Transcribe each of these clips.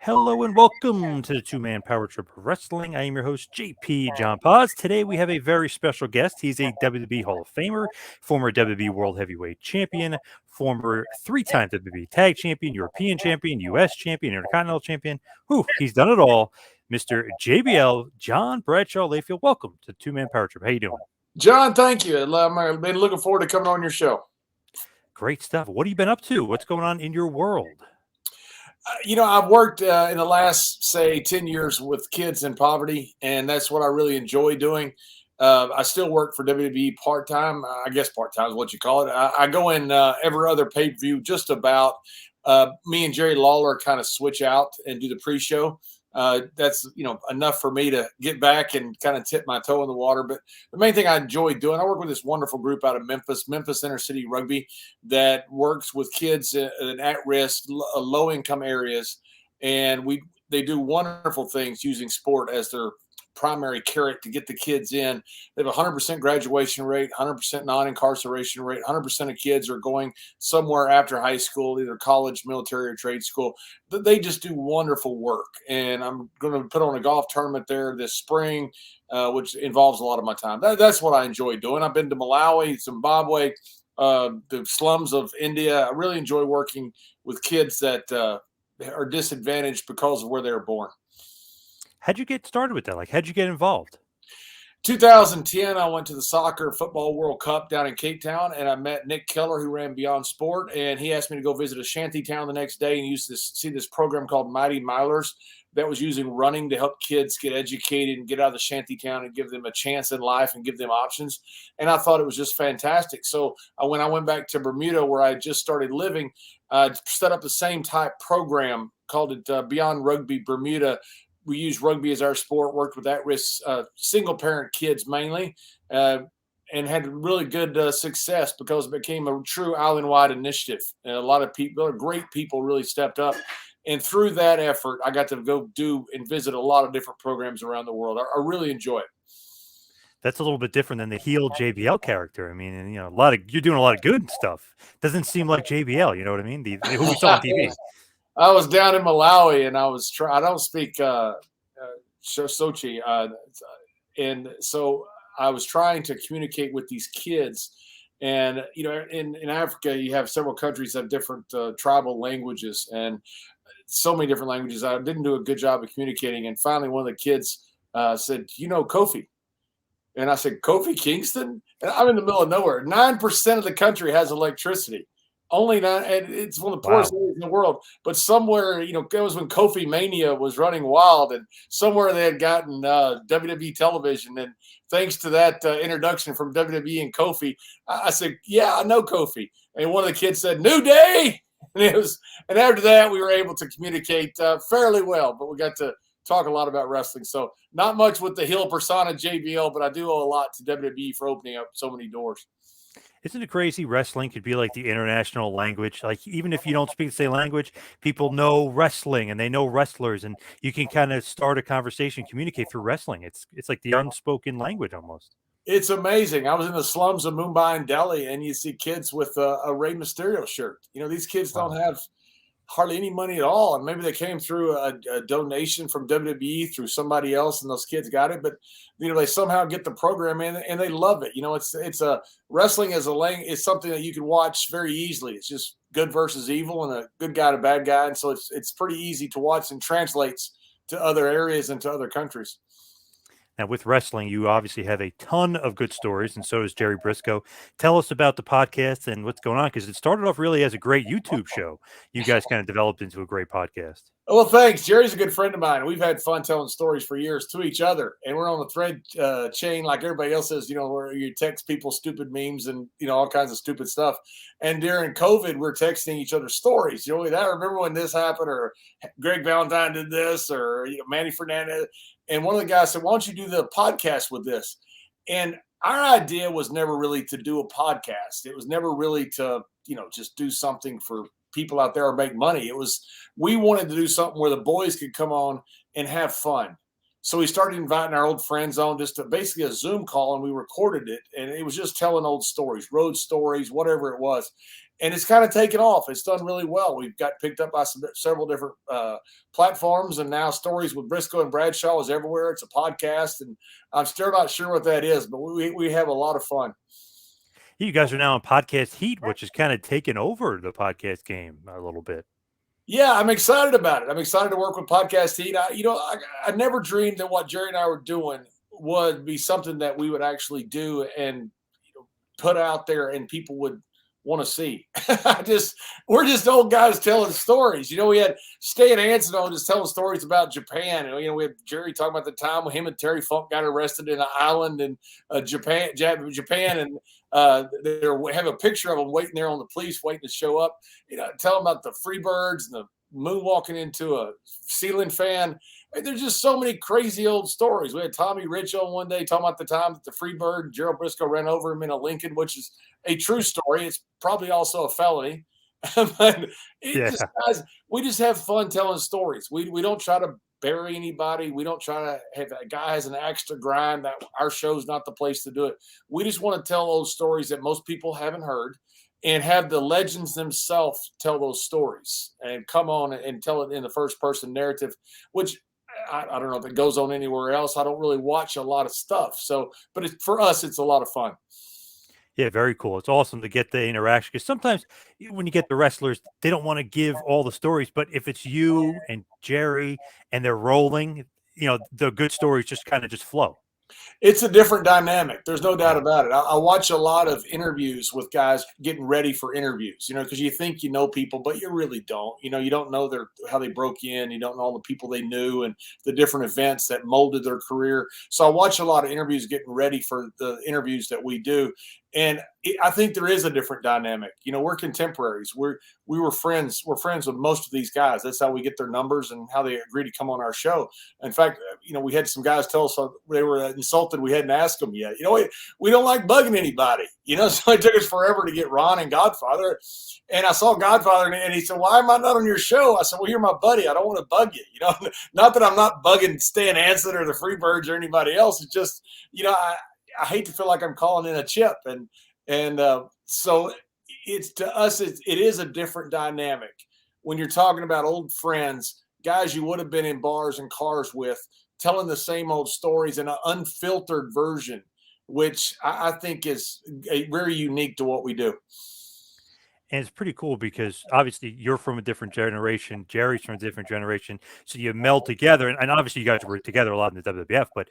Hello and welcome to the Two-Man Power Trip of Wrestling. I am your host, JP John Poz. Today we have a very special guest. He's a WWE Hall of Famer, former WWE World Heavyweight Champion, former three-time WWE Tag Champion, European Champion, U.S. Champion, Intercontinental Champion. Whew, he's done it all. Mr. JBL, John Bradshaw Layfield. Welcome to Two-Man Power Trip. How you doing? John, thank you. I've been looking forward to coming on your show. Great stuff. What have you been up to? What's going on in your world? I've worked in the last, say, 10 years with kids in poverty, and that's what I really enjoy doing. I still work for WWE part-time. I guess part-time is what you call it. I go in every other pay-per-view just about. Me and Jerry Lawler kind of switch out and do the pre-show. That's enough for me to get back and kind of tip my toe in the water. But the main thing I enjoy doing, I work with this wonderful group out of Memphis Inner City Rugby, that works with kids in at-risk, low-income areas, and they do wonderful things using sport as their primary carrot to get the kids in. They have a 100% graduation rate, 100% non-incarceration rate. 100% of kids are going somewhere after high school, either college, military, or trade school. They just do wonderful work. And I'm going to put on a golf tournament there this spring, which involves a lot of my time. That's what I enjoy doing. I've been to Malawi, Zimbabwe, the slums of India. I really enjoy working with kids that are disadvantaged because of where they were born. How'd you get started with that? How'd you get involved? 2010, I went to the Soccer Football World Cup down in Cape Town, and I met Nick Keller, who ran Beyond Sport, and he asked me to go visit a shanty town the next day and see this program called Mighty Milers that was using running to help kids get educated and get out of the shanty town and give them a chance in life and give them options. And I thought it was just fantastic. So when I went back to Bermuda, where I just started living, I set up the same type program, called it Beyond Rugby Bermuda. We used rugby as our sport, worked with at-risk single-parent kids mainly, and had really good success because it became a true island-wide initiative. And a lot of people, great people, really stepped up. And through that effort, I got to go do and visit a lot of different programs around the world. I really enjoy it. That's a little bit different than the heel JBL character. I mean, and, you're doing a lot of good stuff. Doesn't seem like JBL, you know what I mean? Who we saw on TV. I was down in Malawi, and I don't speak Sochi, and so I was trying to communicate with these kids. And in Africa, you have several countries that have different tribal languages, and so many different languages. I didn't do a good job of communicating. And finally, one of the kids said, Kofi? And I said, Kofi Kingston? And I'm in the middle of nowhere. 9% of the country has electricity. Only 9, and it's one of the poorest areas in the world. But somewhere, it was when Kofi Mania was running wild, and somewhere they had gotten WWE television. And thanks to that introduction from WWE and Kofi, I said, "Yeah, I know Kofi." And one of the kids said, "New Day," and after that, we were able to communicate fairly well. But we got to talk a lot about wrestling. So not much with the heel persona JBL, but I do owe a lot to WWE for opening up so many doors. Isn't it crazy? Wrestling could be like the international language. Even if you don't speak the same language, people know wrestling and they know wrestlers, and you can kind of start a conversation, communicate through wrestling. It's like the unspoken language almost. It's amazing. I was in the slums of Mumbai and Delhi, and you see kids with a Rey Mysterio shirt. These kids don't have hardly any money at all, and maybe they came through a donation from WWE through somebody else, and those kids got it. But they somehow get the program in, and they love it. It's a wrestling as is something that you can watch very easily. It's just good versus evil, and a good guy to bad guy, and so it's pretty easy to watch and translates to other areas and to other countries. Now, with wrestling, you obviously have a ton of good stories, and so does Jerry Briscoe. Tell us about the podcast and what's going on, because it started off really as a great YouTube show. You guys kind of developed into a great podcast. Well, thanks. Jerry's a good friend of mine. We've had fun telling stories for years to each other, and we're on the thread chain like everybody else is, where you text people stupid memes and, all kinds of stupid stuff. And during COVID, we're texting each other stories. I remember when this happened, or Greg Valentine did this, or Manny Fernandez. And one of the guys said, "Why don't you do the podcast with this?" And our idea was never really to do a podcast. It was never really to, just do something for people out there or make money. We wanted to do something where the boys could come on and have fun. So we started inviting our old friends on just to basically a Zoom call, and we recorded it. And it was just telling old stories, road stories, whatever it was. And it's kind of taken off. It's done really well. We've got picked up by several different platforms, and now Stories with Briscoe and Bradshaw is everywhere. It's a podcast, and I'm still not sure what that is, but we have a lot of fun. You guys are now on Podcast Heat, which has kind of taken over the podcast game a little bit. Yeah, I'm excited about it. I'm excited to work with Podcast Heat. I never dreamed that what Jerry and I were doing would be something that we would actually do and put out there and people would want to see. We're just old guys telling stories. We had Stan Hansen on just telling stories about Japan. And, we had Jerry talking about the time when him and Terry Funk got arrested in an island in Japan, and they have a picture of them waiting there on the police, waiting to show up. Tell them about the Freebirds and the moonwalking into a ceiling fan. There's just so many crazy old stories. We had Tommy Rich on one day talking about the time that the Freebird, Gerald Briscoe, ran over him in a Lincoln, which is a true story. It's probably also a felony. But guys, we just have fun telling stories. We don't try to bury anybody. We don't try to have a guy has an axe to grind. That our show's not the place to do it. We just want to tell old stories that most people haven't heard, and have the legends themselves tell those stories and come on and tell it in the first person narrative, which I don't know if it goes on anywhere else. I don't really watch a lot of stuff. But for us, it's a lot of fun. Yeah, very cool. It's awesome to get the interaction, because sometimes when you get the wrestlers, they don't want to give all the stories. But if it's you and Jerry and they're rolling, the good stories just kind of just flow. It's a different dynamic. There's no doubt about it. I watch a lot of interviews with guys getting ready for interviews, because you think you know people, but you really don't. You don't know how they broke in. You don't know all the people they knew and the different events that molded their career. So I watch a lot of interviews getting ready for the interviews that we do. And I think there is a different dynamic. We're contemporaries. We were friends. We're friends with most of these guys. That's how we get their numbers and how they agree to come on our show. In fact, we had some guys tell us they were insulted we hadn't asked them yet. We don't like bugging anybody. So it took us forever to get Ron and Godfather. And I saw Godfather, and he said, "Why am I not on your show?" I said, "Well, you're my buddy. I don't want to bug you. Not that I'm not bugging Stan Hansen or the Freebirds or anybody else. It's just, I hate to feel like I'm calling in a chip." And so it's to us, it is a different dynamic when you're talking about old friends, guys you would have been in bars and cars with, telling the same old stories in an unfiltered version, which I think is very unique to what we do. And it's pretty cool because obviously you're from a different generation. Jerry's from a different generation. So you meld together. And obviously you guys were together a lot in the WWF, but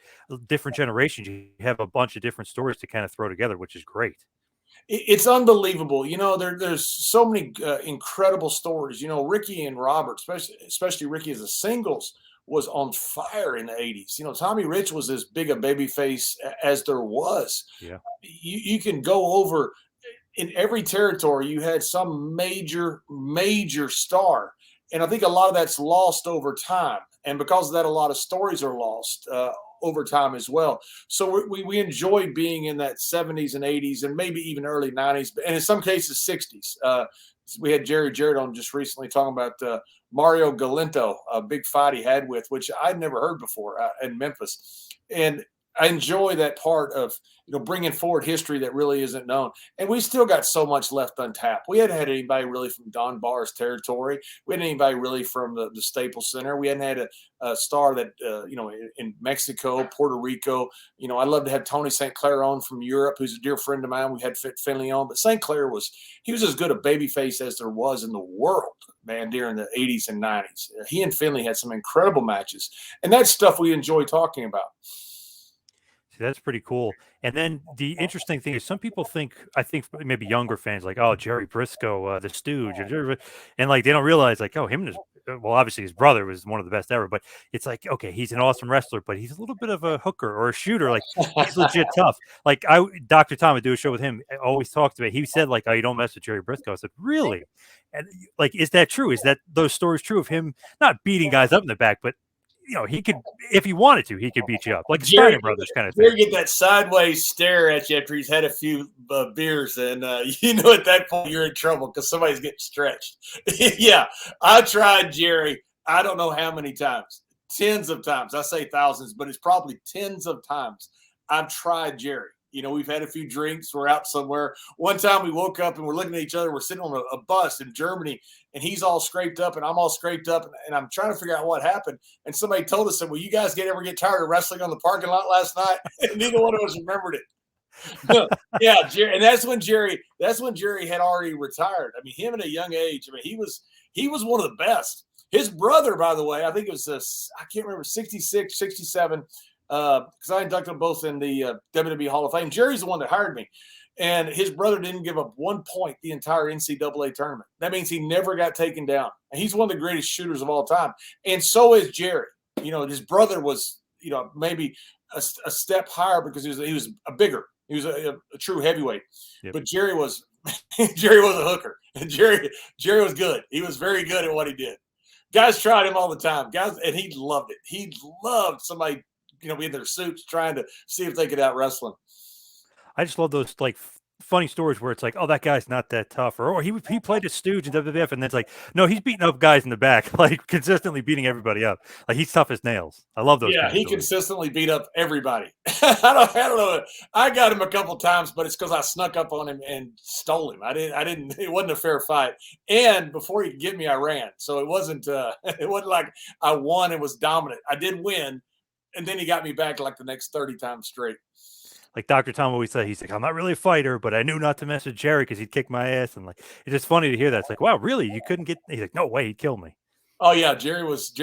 different generations, you have a bunch of different stories to kind of throw together, which is great. It's unbelievable. There's so many incredible stories. Ricky and Robert, especially Ricky as a singles, was on fire in the 80s. Tommy Rich was as big a babyface as there was. Yeah. You can go over in every territory. You had some major star. And I think a lot of that's lost over time. And because of that, a lot of stories are lost over time as well. So we enjoy being in that 70s and 80s and maybe even early 90s, and in some cases 60s. We had Jerry Jarrett on just recently talking about Mario Galinto, a big fight he had with, which I'd never heard before in Memphis. And I enjoy that part of, bringing forward history that really isn't known. And we still got so much left untapped. We hadn't had anybody really from Don Barr's territory. We hadn't anybody really from the Staples Center. We hadn't had a star that, in Mexico, Puerto Rico. I'd love to have Tony St. Clair on from Europe, who's a dear friend of mine. We had Fit Finley on. But St. Clair was as good a babyface as there was in the world, man, during the 80s and 90s. He and Finley had some incredible matches. And that's stuff we enjoy talking about. See, that's pretty cool. And then the interesting thing is some people I think maybe younger fans like, oh, Jerry Briscoe, the Stooge, and like they don't realize like, oh, him and well, obviously his brother was one of the best ever, but it's like, okay, he's an awesome wrestler, but he's a little bit of a hooker or a shooter. Like he's legit tough. Like Dr. Tom would do a show with him. I always talked to me. He said like, oh, you don't mess with Jerry Briscoe. I said, really? And like, is that true? Is that those stories true of him not beating guys up in the back, but he could, if he wanted to, he could beat you up, like Steiner Brothers kind of thing. You get that sideways stare at you after he's had a few beers, and at that point you're in trouble because somebody's getting stretched. Yeah, I tried Jerry. I don't know how many times tens of times. I say thousands, but it's probably tens of times I've tried Jerry. We've had a few drinks. We're out somewhere. One time we woke up and we're looking at each other. We're sitting on a bus in Germany, and he's all scraped up and I'm all scraped up. And I'm trying to figure out what happened. And somebody told us, well, you guys ever get tired of wrestling on the parking lot last night? And neither one of us remembered it. Yeah, Jerry, and that's when Jerry had already retired. I mean, him at a young age. I mean, he was one of the best. His brother, by the way, I think it was I can't remember, 66, 67, because I inducted them both in the WWE Hall of Fame. Jerry's the one that hired me, and his brother didn't give up 1 point the entire NCAA tournament. That means he never got taken down. And he's one of the greatest shooters of all time, and so is Jerry. His brother was, maybe a step higher because he was a bigger. He was a true heavyweight. Yep. But Jerry was a hooker, and Jerry was good. He was very good at what he did. Guys tried him all the time, and he loved it. He loved somebody, be in their suits trying to see if they could out wrestle him. I just love those funny stories where it's like, oh, that guy's not that tough, or he played a stooge in WWF, and then it's like, no, he's beating up guys in the back, consistently beating everybody up. He's tough as nails. I love those. Yeah, he consistently beat up everybody. I don't know. I got him a couple times, but it's because I snuck up on him and stole him. I didn't. It wasn't a fair fight. And before he could get me, I ran. So it wasn't. It wasn't like I won and was dominant. I did win, and then he got me back the next 30 times straight. Like Dr. Tom always said, he's like, I'm not really a fighter, but I knew not to mess with Jerry because he'd kick my ass. And it's just funny to hear that. It's like, wow, really? You couldn't get? He's like, no way, he'd kill me. Oh yeah, Jerry was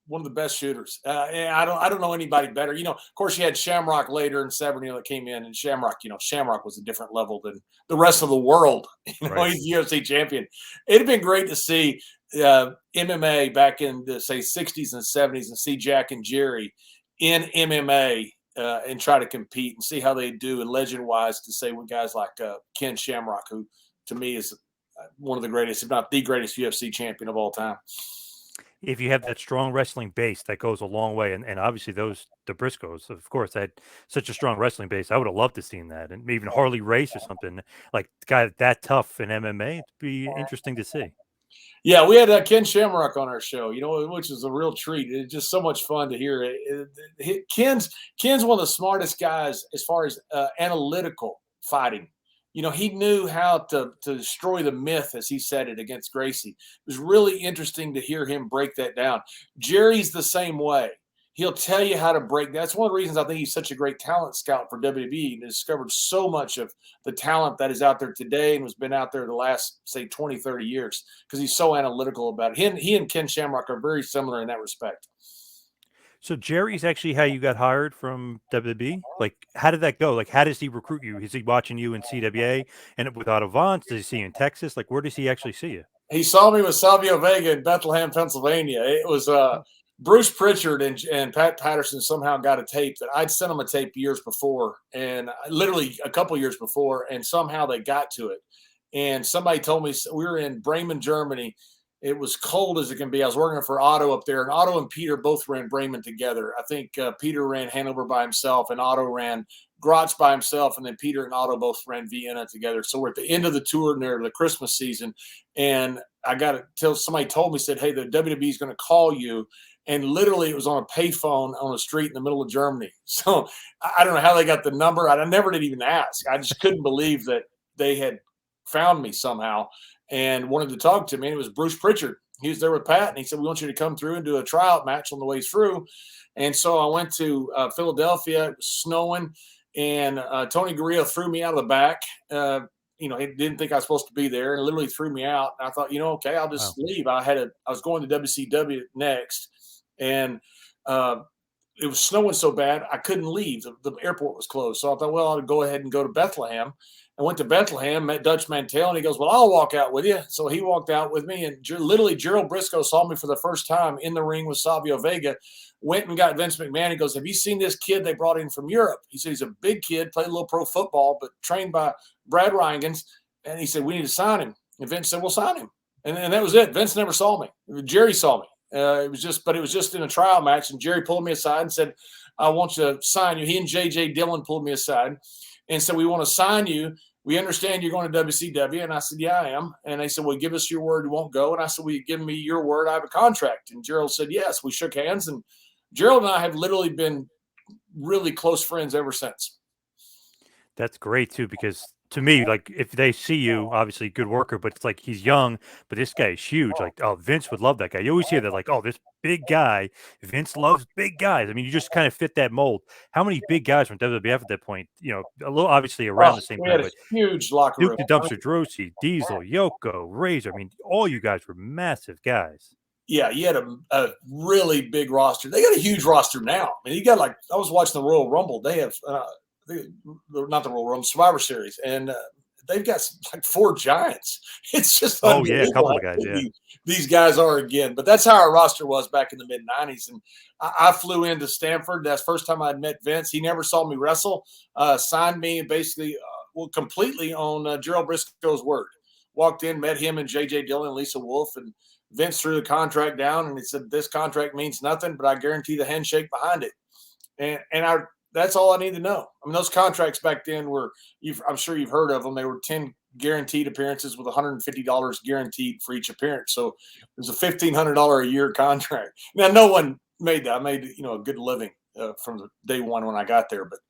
one of the best shooters. And I don't know anybody better. Of course, you had Shamrock later and Severnino that came in, and Shamrock was a different level than the rest of the world. Right. He's the UFC champion. It'd have been great to see MMA back in the 60s and 70s and see Jack and Jerry in MMA. And try to compete and see how they do. And legend-wise, to say with guys like Ken Shamrock, who to me is one of the greatest, if not the greatest UFC champion of all time. If you have that strong wrestling base, that goes a long way. And obviously the Briscoes, of course, had such a strong wrestling base. I would have loved to seen that. And even Harley Race or something, like the guy that tough in MMA, it'd be interesting to see. Yeah, we had Ken Shamrock on our show, which is a real treat. It's just so much fun to hear it. Ken's one of the smartest guys as far as analytical fighting. He knew how to destroy the myth, as he said it, against Gracie. It was really interesting to hear him break that down. Jerry's the same way. He'll tell you how to break. That's one of the reasons I think he's such a great talent scout for WWE. He discovered so much of the talent that is out there today and has been out there the last, say, 20, 30 years because he's so analytical about it. He and Ken Shamrock are very similar in that respect. So Jerry's actually how you got hired from WWE? How did that go? How does he recruit you? Is he watching you in CWA and with Otto Vance? Does he see you in Texas? Where does he actually see you? He saw me with Savio Vega in Bethlehem, Pennsylvania. It was Bruce Pritchard and Pat Patterson somehow got a tape that I'd sent them a tape years before, and literally a couple years before, and somehow they got to it. And somebody told me we were in Bremen, Germany. It was cold as it can be. I was working for Otto up there, and Otto and Peter both ran Bremen together. I think Peter ran Hanover by himself, and Otto ran Graz by himself, and then Peter and Otto both ran Vienna together. So we're at the end of the tour near the Christmas season, and I got to tell somebody told me, said, hey, the WWE is going to call you. And literally it was on a payphone on a street in the middle of Germany. So I don't know how they got the number. I never did even ask. I just couldn't believe that they had found me somehow and wanted to talk to me. And it was Bruce Pritchard. He was there with Pat, and he said, we want you to come through and do a tryout match on the way through. And so I went to Philadelphia. It was snowing, and Tony Gurria threw me out of the back. He didn't think I was supposed to be there and literally threw me out. And I thought, okay, I'll just leave. I was going to WCW next. And it was snowing so bad I couldn't leave. The airport was closed. So I thought, well, I'll go ahead and go to Bethlehem. I went to Bethlehem, met Dutch Mantell, and he goes, well, I'll walk out with you. So he walked out with me, and literally Gerald Briscoe saw me for the first time in the ring with Savio Vega, went and got Vince McMahon. He goes, have you seen this kid they brought in from Europe? He said, he's a big kid, played a little pro football, but trained by Brad Reingens. And he said, we need to sign him. And Vince said, we'll sign him. And that was it. Vince never saw me. Jerry saw me. It was just in a trial match, and Jerry pulled me aside and said, I want you to sign you. He and J.J. Dillon pulled me aside and said, we want to sign you. we understand you're going to WCW. And I said, yeah, I am. And they said, well, give us your word you won't go. And I said, well, you give me your word I have a contract. And Gerald said, yes. We shook hands. And Gerald and I have literally been really close friends ever since. That's great too, because to me, like if they see you, obviously good worker, but it's like he's young, but this guy is huge. Like, oh, Vince would love that guy. You always hear that, like, oh, this big guy, Vince loves big guys. I mean, you just kind of fit that mold. How many big guys from WWF at that point? You know, a little obviously around the same We time, had a but huge locker Duke room. the Dumpster Drosy, Diesel, Yoko, Razor. I mean, all you guys were massive guys. Yeah, you had a really big roster. They got a huge roster now. I mean, you got like I was watching the Royal Rumble. They have not the Royal Rumble, Survivor Series, and they've got like 4 giants. It's just Oh yeah, a couple unbelievable of guys. how Yeah, big these guys are again. But that's how our roster was back in the mid '90s. And I flew into Stamford. That's the first time I'd met Vince. He never saw me wrestle. Signed me basically, completely on Gerald Briscoe's word. Walked in, met him and J.J. Dillon, Lisa Wolf, and Vince threw the contract down, and he said, "This contract means nothing, but I guarantee the handshake behind it." And that's all I need to know. I mean, those contracts back then were, I'm sure you've heard of them. They were 10 guaranteed appearances with $150 guaranteed for each appearance. So it was a $1,500 a year contract. Now, no one made that. I made a good living from the day one when I got there, but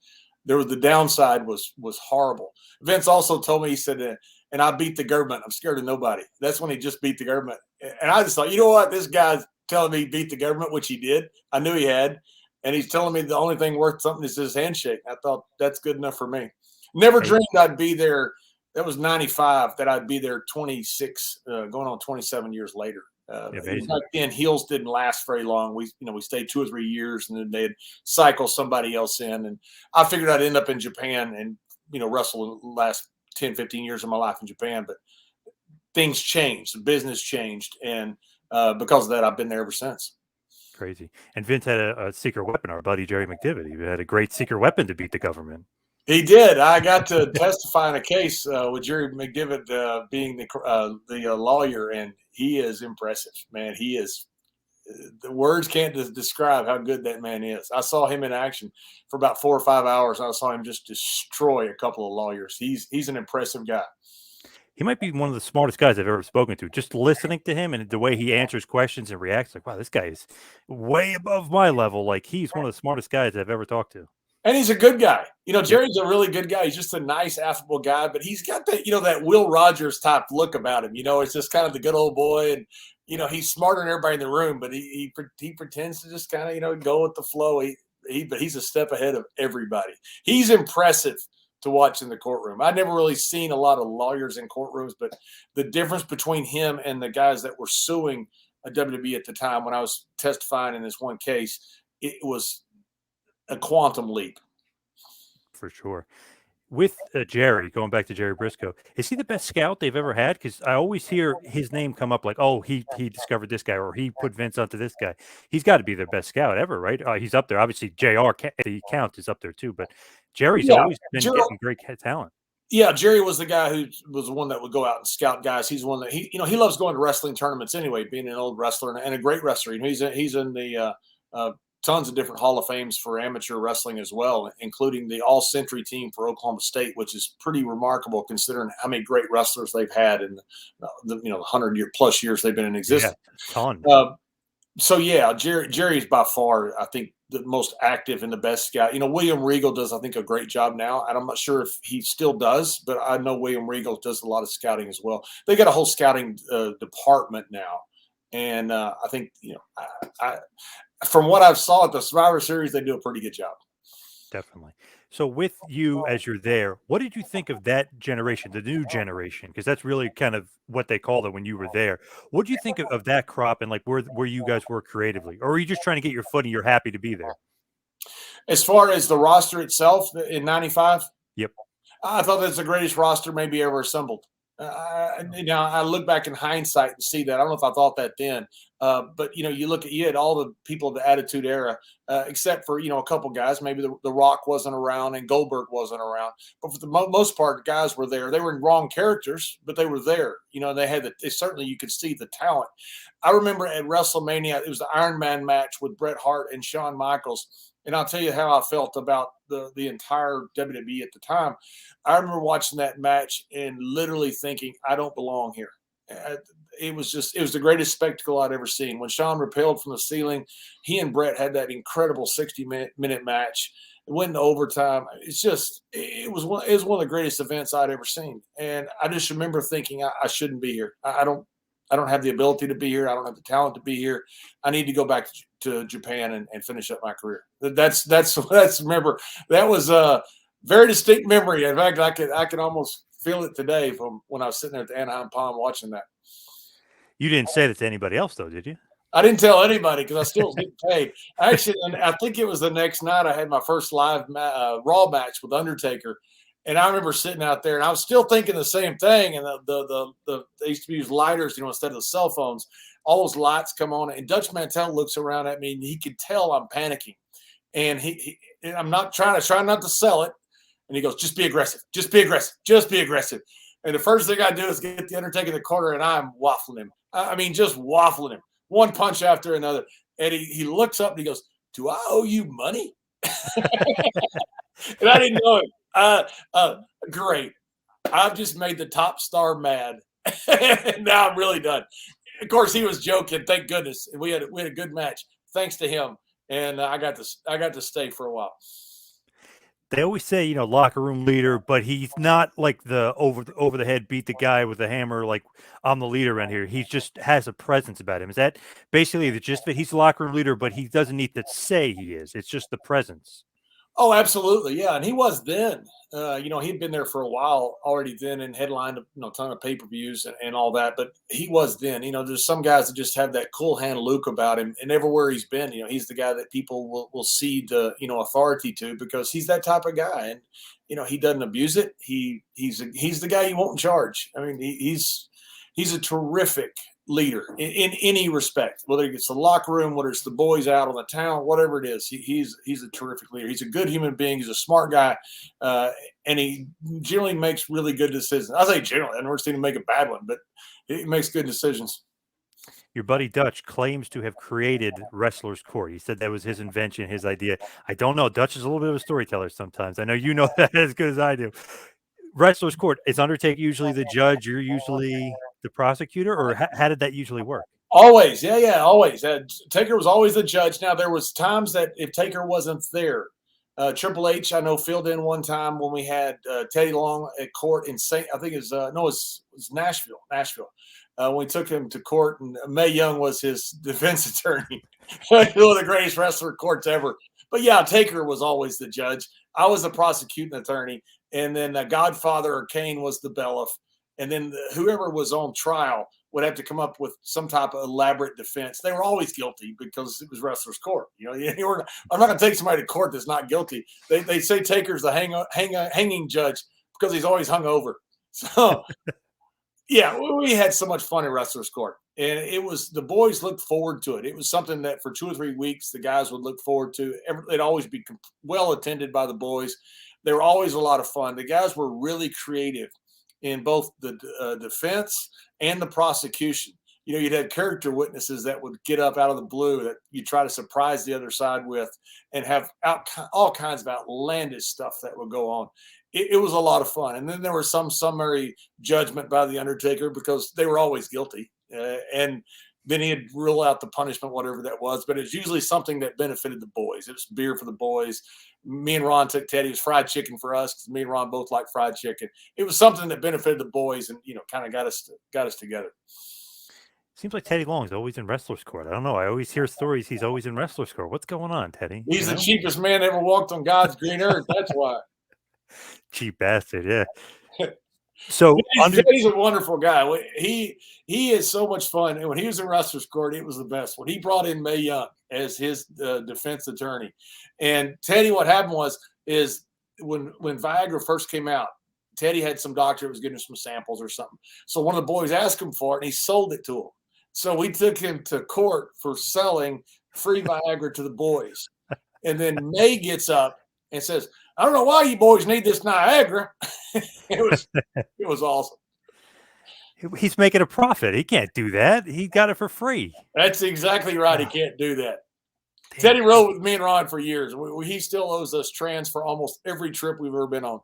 the downside was horrible. Vince also told me, he said, and I beat the government. I'm scared of nobody. That's when he just beat the government. And I just thought, you know what? This guy's telling me he beat the government, which he did. I knew he had. And he's telling me the only thing worth something is his handshake. I thought that's good enough for me. Never dreamed I'd be there. That was 95, that I'd be there 26, going on 27 years later. Back then, heels didn't last very long. We stayed 2 or 3 years, and then they'd cycle somebody else in. And I figured I'd end up in Japan and, wrestle the last 10, 15 years of my life in Japan. But things changed. The business changed. And because of that, I've been there ever since. crazy. And Vince had a secret weapon. Our buddy Jerry McDivitt, he had a great secret weapon to beat the government. He did. I got to testify in a case with Jerry McDivitt being the lawyer, and he is impressive, man. He is. The words can't describe how good that man is. I saw him in action for about 4 or 5 hours. I saw him just destroy a couple of lawyers. He's an impressive guy. He might be one of the smartest guys I've ever spoken to. Just listening to him and the way he answers questions and reacts, like, wow, this guy is way above my level. Like, he's one of the smartest guys I've ever talked to. And he's a good guy. Jerry's a really good guy. He's just a nice, affable guy, but he's got that, that Will Rogers type look about him. It's just kind of the good old boy. And, he's smarter than everybody in the room, but he pretends to just kind of, go with the flow. But he's a step ahead of everybody. He's impressive to watch in the courtroom. I'd never really seen a lot of lawyers in courtrooms, but the difference between him and the guys that were suing a WWE at the time when I was testifying in this one case, it was a quantum leap. For sure. With Jerry, going back to Jerry Briscoe, is he the best scout they've ever had? Because I always hear his name come up like, oh, he discovered this guy, or he put Vince onto this guy. He's got to be their best scout ever, right? He's up there. Obviously, JR, the count is up there too, but Jerry's always been getting great talent. Yeah, Jerry was the guy who was the one that would go out and scout guys. He's one that he loves going to wrestling tournaments anyway, being an old wrestler and a great wrestler. He's in the tons of different Hall of Fames for amateur wrestling as well, including the All-Century team for Oklahoma State, which is pretty remarkable considering how many great wrestlers they've had in the 100-year+ years they've been in existence. Yeah, ton. So yeah, Jerry's by far, I think, the most active and the best scout. William Regal does, I think, a great job now, and I'm not sure if he still does, but I know William Regal does a lot of scouting as well. They got a whole scouting department now, and I think from what I've saw at the Survivor Series, they do a pretty good job. Definitely. So with you as you're there, what did you think of that generation, the new generation? Because that's really kind of what they called it when you were there. What do you think of that crop and like where you guys were creatively? Or are you just trying to get your foot and you're happy to be there? As far as the roster itself in 95? Yep. I thought that's the greatest roster maybe ever assembled. I look back in hindsight and see that. I don't know if I thought that then, but you had all the people of the Attitude Era, except for a couple guys. Maybe the Rock wasn't around and Goldberg wasn't around, but for the most part, the guys were there. They were in wrong characters, but they were there. Certainly you could see the talent. I remember at WrestleMania, it was the Iron Man match with Bret Hart and Shawn Michaels. And I'll tell you how I felt about the entire WWE at the time. I remember watching that match and literally thinking, I don't belong here. It was the greatest spectacle I'd ever seen. When Sean rappelled from the ceiling, he and Bret had that incredible 60-minute match. It went into overtime. It was one of the greatest events I'd ever seen. And I just remember thinking, I shouldn't be here. I don't have the ability to be here. I don't have the talent to be here. I need to go back to Japan and finish up my career. That's remember, that was a very distinct memory. In fact, I could almost feel it today from when I was sitting there at the Anaheim Palm watching that. You didn't say that to anybody else, though, did you? I didn't tell anybody because I still was getting paid. Actually, I think it was the next night I had my first live Raw match with Undertaker. And I remember sitting out there, and I was still thinking the same thing. And they used to use lighters, instead of the cell phones. All those lights come on, and Dutch Mantel looks around at me, and he could tell I'm panicking. And and I'm not trying not to sell it. And he goes, "Just be aggressive. Just be aggressive. Just be aggressive." And the first thing I do is get the Undertaker in the corner, and I'm waffling him. I mean, just waffling him. One punch after another. And he looks up and he goes, "Do I owe you money?" And I didn't know it. Great. I've just made the top star mad. And now I'm really done. Of course, he was joking. Thank goodness. And we had a good match thanks to him. And I got to stay for a while. They always say, locker room leader, but he's not like the over the head beat the guy with a hammer. Like, I'm the leader around here. He just has a presence about him. Is that basically the gist of it? He's the locker room leader, but he doesn't need to say he is. It's just the presence. Oh, absolutely. Yeah. And he was then, he'd been there for a while already then and headlined a ton of pay-per-views and all that. But he was then, there's some guys that just have that cool hand Luke about him. And everywhere he's been, he's the guy that people will cede the, authority to because he's that type of guy. And, he doesn't abuse it. He's the guy you want in charge. I mean, he's a terrific leader in any respect, whether it's the locker room, whether it's the boys out on the town, whatever it is. He's a terrific leader. He's a good human being. He's a smart guy, and he generally makes really good decisions. I say generally. I've never seen him make a bad one, but he makes good decisions. Your buddy Dutch claims to have created Wrestler's Court. He said that was his invention, his idea. I don't know. Dutch is a little bit of a storyteller sometimes. I know you know that as good as I do. Wrestler's Court, is Undertaker usually the judge? You're usually the prosecutor, or how did that usually work? Always. Yeah, always. Taker was always the judge. Now, there was times that if Taker wasn't there, Triple H, I know, filled in one time when we had Teddy Long at court in it was Nashville. When we took him to court, and Mae Young was his defense attorney. One of the greatest wrestler courts ever. But yeah, Taker was always the judge. I was the prosecuting attorney. And then Godfather or Kane was the bailiff. And then whoever was on trial would have to come up with some type of elaborate defense. They were always guilty because it was Wrestler's Court. I'm not going to take somebody to court that's not guilty. They say Taker's the hanging judge because he's always hung over. So, yeah, we had so much fun at Wrestler's Court. And the boys looked forward to it. It was something that for 2 or 3 weeks, the guys would look forward to. It'd always be well attended by the boys. They were always a lot of fun. The guys were really creative in both the defense and the prosecution. You'd have character witnesses that would get up out of the blue that you try to surprise the other side with and have all kinds of outlandish stuff that would go on. It was a lot of fun. And then there was some summary judgment by the Undertaker because they were always guilty. And then he'd rule out the punishment, whatever that was. But it's usually something that benefited the boys. It was beer for the boys. Me and Ron took Teddy. It was fried chicken for us because me and Ron both like fried chicken. It was something that benefited the boys and, kind of got us together. Seems like Teddy Long is always in Wrestler's Court. I don't know. I always hear stories he's always in Wrestler's Court. What's going on, Teddy? He's the cheapest man ever walked on God's green earth. That's why. Cheap bastard, yeah. So Teddy's a wonderful guy. He is so much fun. And when he was in Wrestler's Court, it was the best. When he brought in Mae Young as his defense attorney. And Teddy, what happened is when Viagra first came out, Teddy had some doctor that was getting some samples or something. So one of the boys asked him for it, and he sold it to him. So we took him to court for selling free Viagra to the boys. And then Mae gets up and says, "I don't know why you boys need this Niagara." It was awesome. He's making a profit. He can't do that. He got it for free. That's exactly right. He can't do that. Damn. Teddy rode with me and Ron for years. He still owes us trans for almost every trip we've ever been on.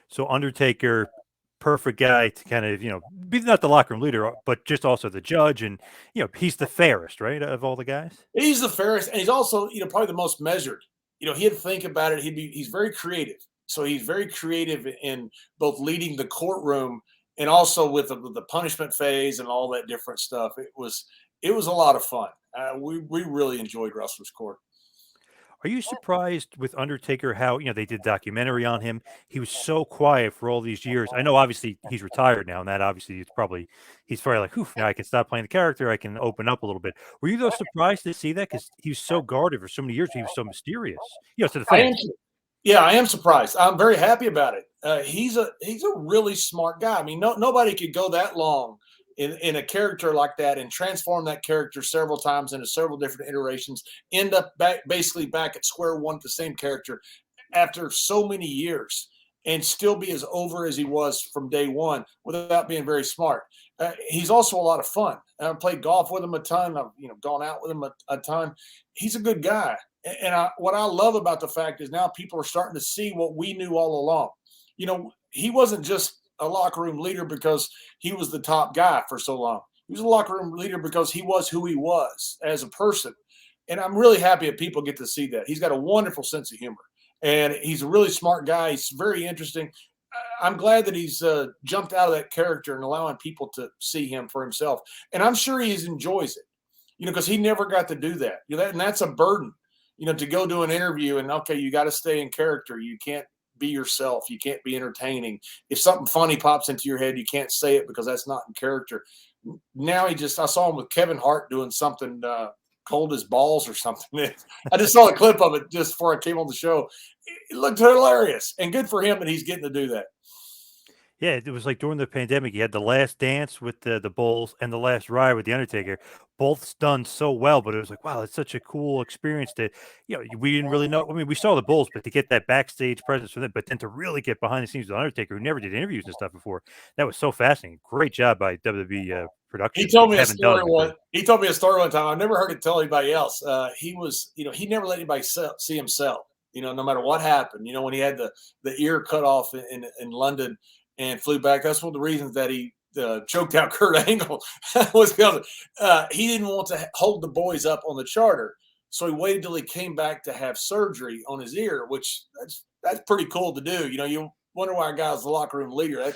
So Undertaker, perfect guy to kind of, be not the locker room leader, but just also the judge. And, he's the fairest, right, of all the guys? He's the fairest, and he's also, probably the most measured. He'd think about it. He's very creative. So he's very creative in both leading the courtroom and also with the punishment phase and all that different stuff. It was a lot of fun. We really enjoyed Wrestler's Court. Are you surprised with Undertaker how, they did a documentary on him? He was so quiet for all these years. I know obviously he's retired now, and that obviously he's probably like, "Oof, now I can stop playing the character. I can open up a little bit." Were you though surprised to see that? Because he was so guarded for so many years. He was so mysterious, to the I am, fans. yeah, I am surprised. I'm very happy about it. He's a really smart guy. I mean, nobody could go that long in a character like that and transform that character several times into several different iterations, end up basically back at square one with the same character after so many years and still be as over as he was from day one without being very smart. He's also a lot of fun. I've played golf with him a ton. I've gone out with him a ton. He's a good guy. And what I love about the fact is now people are starting to see what we knew all along. He wasn't just a locker room leader because he was the top guy for so long. He was a locker room leader because he was who he was as a person. And I'm really happy that people get to see that. He's got a wonderful sense of humor, and he's a really smart guy. He's very interesting. I'm glad that he's jumped out of that character and allowing people to see him for himself. And I'm sure he enjoys it, because he never got to do that. And that's a burden, to go do an interview and, okay, you got to stay in character. You can't be yourself. You can't be entertaining. If something funny pops into your head, you can't say it because that's not in character. Now I saw him with Kevin Hart doing something cold as balls or something. I just saw a clip of it just before I came on the show. It looked hilarious, and good for him that he's getting to do that. Yeah, it was like during the pandemic, you had the last dance with the Bulls and the last ride with the Undertaker, both done so well. But it was like, wow, it's such a cool experience to, we didn't really know. I mean, we saw the Bulls, but to get that backstage presence for them, but then to really get behind the scenes with Undertaker, who never did interviews and stuff before, that was so fascinating. Great job by WWE production. He told me a story one time. I never heard it tell anybody else. He he never let anybody see him sell. No matter what happened. When he had the ear cut off in London and flew back. That's one of the reasons that he choked out Kurt Angle was because he didn't want to hold the boys up on the charter. So he waited till he came back to have surgery on his ear, which that's pretty cool to do. You wonder why a guy's the locker room leader.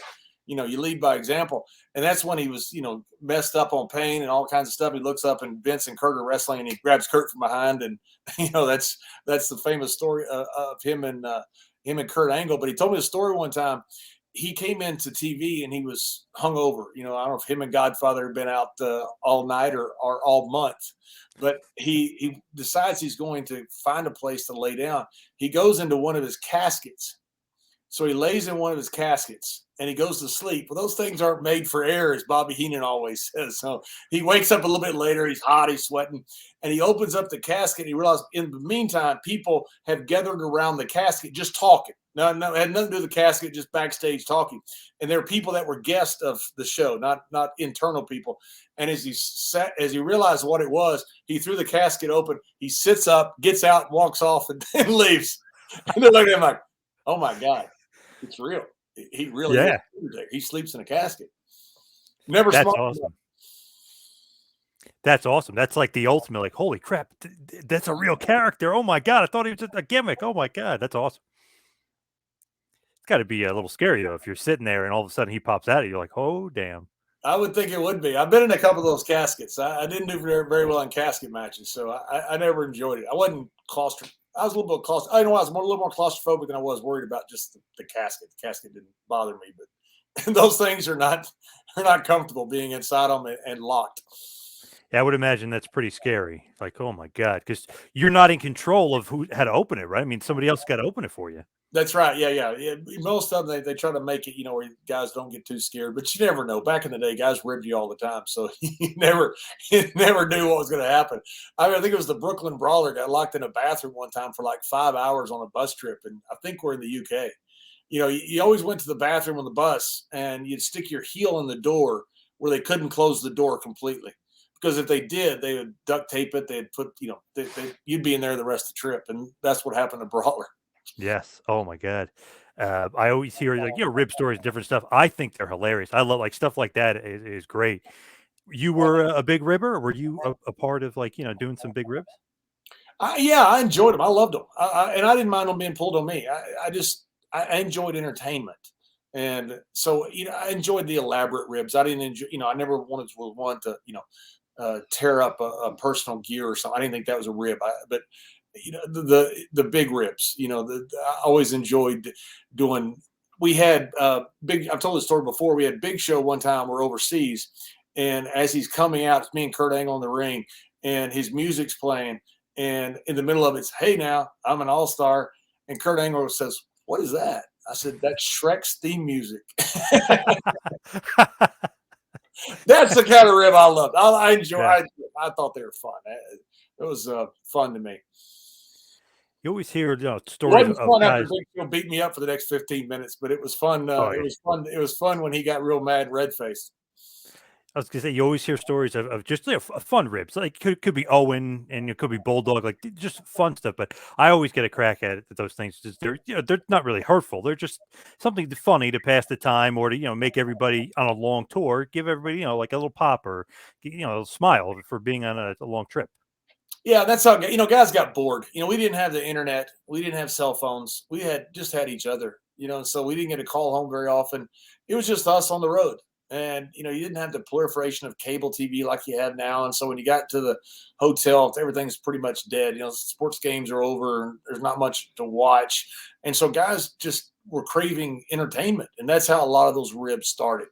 You lead by example. And that's when he was, messed up on pain and all kinds of stuff. He looks up and Vince and Kurt are wrestling and he grabs Kurt from behind. And, that's the famous story of him and Kurt Angle. But he told me a story one time. He came into TV and he was hungover. I don't know if him and Godfather had been out all night or all month, but he decides he's going to find a place to lay down. He goes into one of his caskets. So he lays in one of his caskets and he goes to sleep. Well, those things aren't made for air, as Bobby Heenan always says. So he wakes up a little bit later. He's hot, he's sweating, and he opens up the casket. And he realizes in the meantime, people have gathered around the casket just talking. No, it had nothing to do with the casket, just backstage talking. And there are people that were guests of the show, not internal people. And as he realized what it was, he threw the casket open. He sits up, gets out, walks off, and leaves. And they're looking at him like, "Oh my God, it's real. He really is. He sleeps in a casket." Never. That's awesome. That's awesome. That's like the ultimate, like, holy crap, that's a real character. Oh my God, I thought he was just a gimmick. Oh my God, that's awesome. It's got to be a little scary though if you're sitting there and all of a sudden he pops out at you, like, oh damn. I would think it would be. I've been in a couple of those caskets. I didn't do very well in casket matches, so I never enjoyed it. I wasn't claustrophobic. I was a little bit claustrophobic. I know I was a little more claustrophobic than I was worried about just the casket. The casket didn't bother me, but those things are not comfortable being inside them and locked. Yeah, I would imagine that's pretty scary. Like, oh my God, because you're not in control of how to open it, right? I mean, somebody else got to open it for you. That's right. Yeah. Most of them, they try to make it, where guys don't get too scared, but you never know. Back in the day, guys ribbed you all the time. So you never knew what was going to happen. I think it was the Brooklyn Brawler got locked in a bathroom one time for like 5 hours on a bus trip. And I think we're in the UK. You always went to the bathroom on the bus and you'd stick your heel in the door where they couldn't close the door completely. because if they did, they would duct tape it. They'd put, you'd be in there the rest of the trip, and that's what happened to Brawler. Yes. Oh my God. I always hear rib stories and different stuff. I think they're hilarious. I love stuff like that is great. You were a big ribber, or were you a part of doing some big ribs? Yeah, I enjoyed them. I loved them, and I didn't mind them being pulled on me. I enjoyed entertainment, and so I enjoyed the elaborate ribs. I didn't enjoy, I never wanted to want to tear up a personal gear or something. I didn't think that was a rib, but the big ribs. I always enjoyed doing. We had big. I've told this story before. We had Big Show one time. We're overseas, and as he's coming out, it's me and Kurt Angle in the ring, and his music's playing. And in the middle of it's, hey, now I'm an all-star. And Kurt Angle says, what is that? I said, that's Shrek's theme music. That's the kind of rib I loved. I enjoy. Yeah. I thought they were fun. It was fun to me. You always hear stories of fun guys. After Big Show beat me up for the next 15 minutes, but it was fun. It was fun. It was fun when he got real mad, red faced. I was gonna say you always hear stories of just fun ribs. Like could be Owen and it could be Bulldog, like just fun stuff. But I always get a crack at those things. Just they're not really hurtful. They're just something funny to pass the time or to make everybody on a long tour, give everybody like a little pop or a smile for being on a long trip. Yeah, that's how guys got bored. We didn't have the internet, we didn't have cell phones, we just had each other. So we didn't get a call home very often. It was just us on the road. And, you didn't have the proliferation of cable TV like you have now. And so when you got to the hotel, everything's pretty much dead. Sports games are over and there's not much to watch. And so guys just were craving entertainment. And that's how a lot of those ribs started.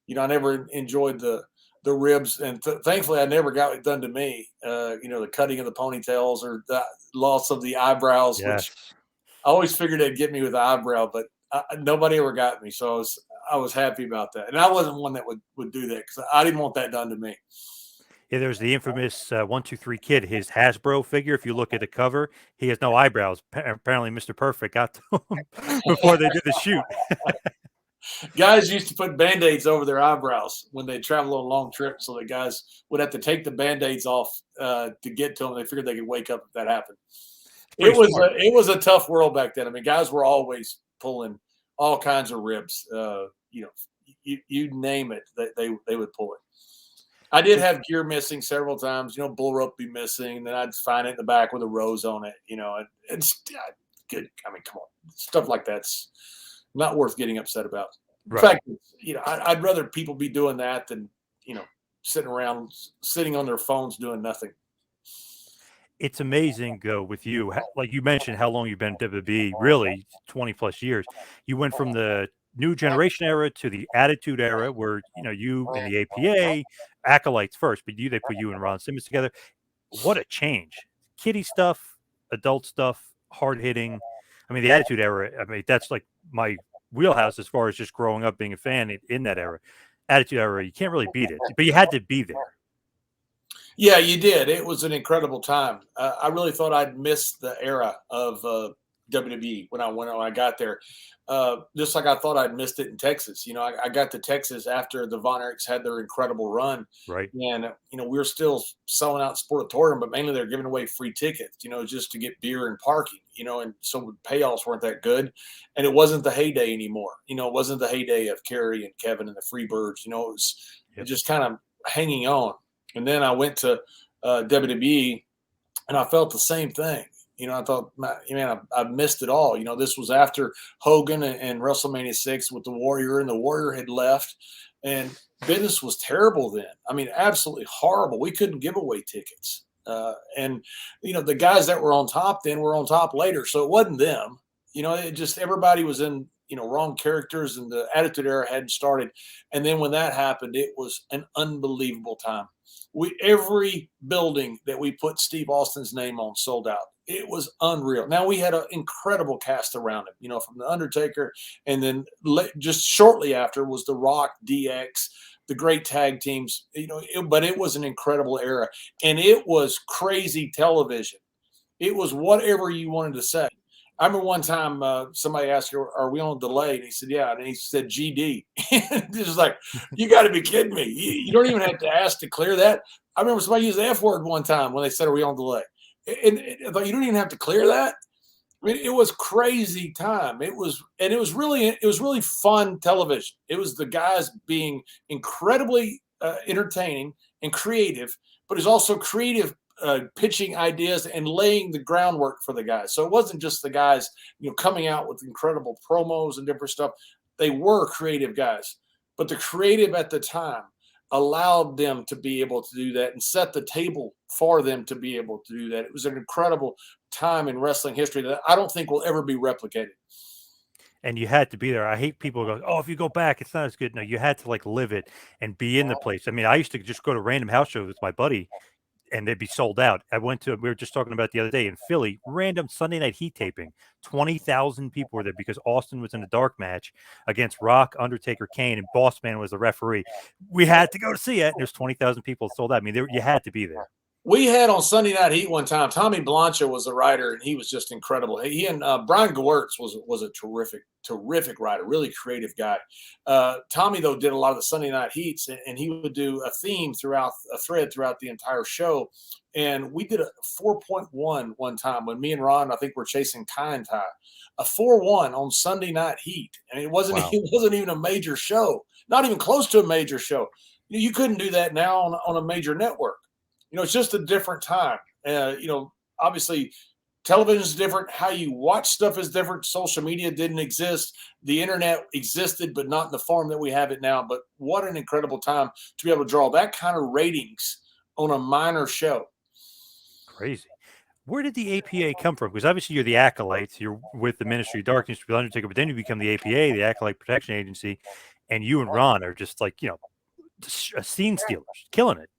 I never enjoyed the ribs. And thankfully, I never got it done to me. The cutting of the ponytails or the loss of the eyebrows, yes. Which I always figured they'd get me with the eyebrow, but nobody ever got me. So I was happy about that. And I wasn't one that would do that because I didn't want that done to me. Yeah, there's the infamous 1-2-3 Kid, his Hasbro figure. If you look at the cover, he has no eyebrows. Apparently, Mr. Perfect got to him before they did the shoot. Guys used to put Band-Aids over their eyebrows when they travel on long trips, so the guys would have to take the Band-Aids off to get to them. They figured they could wake up if that happened. It was a tough world back then. I mean, guys were always pulling all kinds of ribs. You name it, they would pull it. I did have gear missing several times. Bull rope be missing, and then I'd find it in the back with a rose on it. It's good. I mean, come on, stuff like that's not worth getting upset about. In fact, I'd rather people be doing that than sitting on their phones doing nothing. It's amazing, with you, like you mentioned, how long you've been in WWE, really 20 plus years. You went from the new generation era to the attitude era where, you and the APA, acolytes first, but they put you and Ron Simmons together. What a change. Kiddie stuff, adult stuff, hard hitting. I mean, the attitude era, that's like my wheelhouse as far as just growing up being a fan in that era. Attitude era, you can't really beat it, but you had to be there. Yeah, you did. It was an incredible time. I really thought I'd missed the era of WWE when I got there. Just like I thought I'd missed it in Texas. I got to Texas after the Von Erichs had their incredible run. Right. And, we were still selling out Sportatorium, but mainly they're giving away free tickets, just to get beer and parking, and so payoffs weren't that good. And it wasn't the heyday anymore. It wasn't the heyday of Kerry and Kevin and the Freebirds. It was just kind of hanging on. And then I went to WWE, and I felt the same thing. I thought, man, I missed it all. This was after Hogan and WrestleMania 6 with the Warrior, and the Warrior had left, and business was terrible then. I mean, absolutely horrible. We couldn't give away tickets. And the guys that were on top then were on top later. So it wasn't them. It just everybody was in wrong characters, and the Attitude Era hadn't started. And then when that happened, it was an unbelievable time. Every building that we put Steve Austin's name on sold out. It was unreal. Now we had an incredible cast around him, from the Undertaker, and then just shortly after was The Rock, DX, the great tag teams. But it was an incredible era, and it was crazy television. It was whatever you wanted to say. I remember one time somebody asked, "Are we on delay?" And he said, "Yeah." And he said, "GD." It was like, you got to be kidding me. You don't even have to ask to clear that. I remember somebody used the F word one time when they said, "Are we on delay?" And I thought, you don't even have to clear that. I mean, it was crazy time. It was really fun television. It was the guys being incredibly entertaining and creative, but it's also creative pitching ideas and laying the groundwork for the guys. So it wasn't just the guys, coming out with incredible promos and different stuff. They were creative guys, but the creative at the time allowed them to be able to do that and set the table for them to be able to do that. It was an incredible time in wrestling history that I don't think will ever be replicated. And you had to be there. I hate people who go, "Oh, if you go back, it's not as good." No, you had to like live it and be in the place. I mean, I used to just go to random house shows with my buddy and they'd be sold out. We were just talking about the other day in Philly, random Sunday night heat taping. 20,000 people were there because Austin was in a dark match against Rock, Undertaker, Kane, and Boss Man was the referee. We had to go to see it. There's 20,000 people sold out. I mean, you had to be there. We had on Sunday Night Heat one time, Tommy Blancha was the writer, and he was just incredible. He and Brian Gewirtz was a terrific writer, really creative guy. Tommy, though, did a lot of the Sunday Night Heats, and he would do a thread throughout the entire show. And we did a 4.1 one time when me and Ron, I think, were chasing Tie and Tie. A 4-1 on Sunday Night Heat. And it wasn't even a major show, not even close to a major show. You couldn't do that now on a major network. It's just a different time. Obviously, television is different. How you watch stuff is different. Social media didn't exist. The internet existed, but not in the form that we have it now. But what an incredible time to be able to draw that kind of ratings on a minor show. Crazy. Where did the APA come from? Because obviously you're the Acolytes. You're with the Ministry of Darkness with Undertaker, but then you become the APA, the Acolyte Protection Agency, and you and Ron are just like, scene stealers, killing it.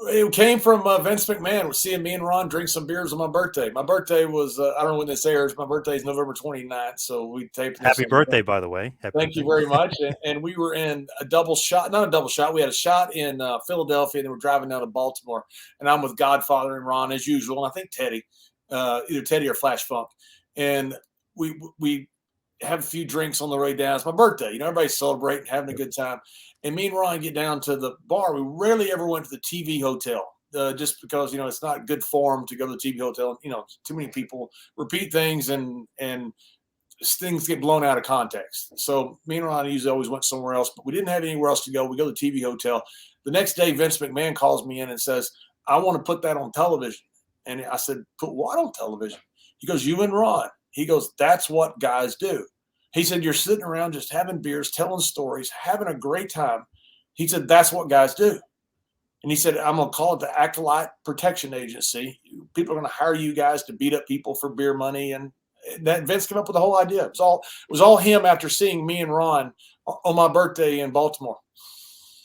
It came from Vince McMahon seeing me and Ron drink some beers on my birthday. My birthday was, I don't know when this airs. My birthday is November 29th. So we taped. Happy birthday, by the way. Thank you very much. And we were in a double shot, not a double shot. We had a shot in Philadelphia, and then we're driving down to Baltimore. And I'm with Godfather and Ron as usual. And I think Teddy, either Teddy or Flash Funk. And we have a few drinks on the way down. It's my birthday. Everybody's celebrating, having a good time. And me and Ron get down to the bar. We rarely ever went to the TV hotel just because, it's not good form to go to the TV hotel. Too many people repeat things and things get blown out of context. So me and Ron usually always went somewhere else, but we didn't have anywhere else to go. We go to the TV hotel. The next day, Vince McMahon calls me in and says, "I want to put that on television." And I said, "Put what on television?" He goes, "You and Ron." He goes, "That's what guys do." He said, "You're sitting around just having beers, telling stories, having a great time." He said, "That's what guys do." And he said, "I'm going to call it the Acolyte Protection Agency. People are going to hire you guys to beat up people for beer money." And that Vince came up with the whole idea. It was all him after seeing me and Ron on my birthday in Baltimore.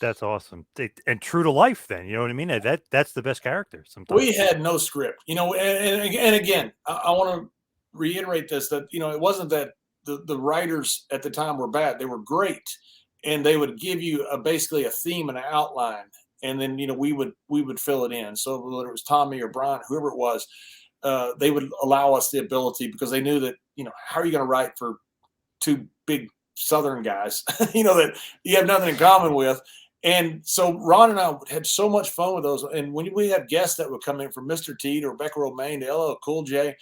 That's awesome. And true to life then, you know what I mean? That's the best character sometimes. We had no script, and again, I want to reiterate this, that, it wasn't that the writers at the time were bad. They were great. And they would give you basically a theme and an outline. And then, we would fill it in. So whether it was Tommy or Brian, whoever it was, they would allow us the ability, because they knew that, how are you going to write for two big Southern guys, that you have nothing in common with. And so Ron and I had so much fun with those. And when we had guests that would come in from Mr. T to Rebecca Romaine to LL Cool J,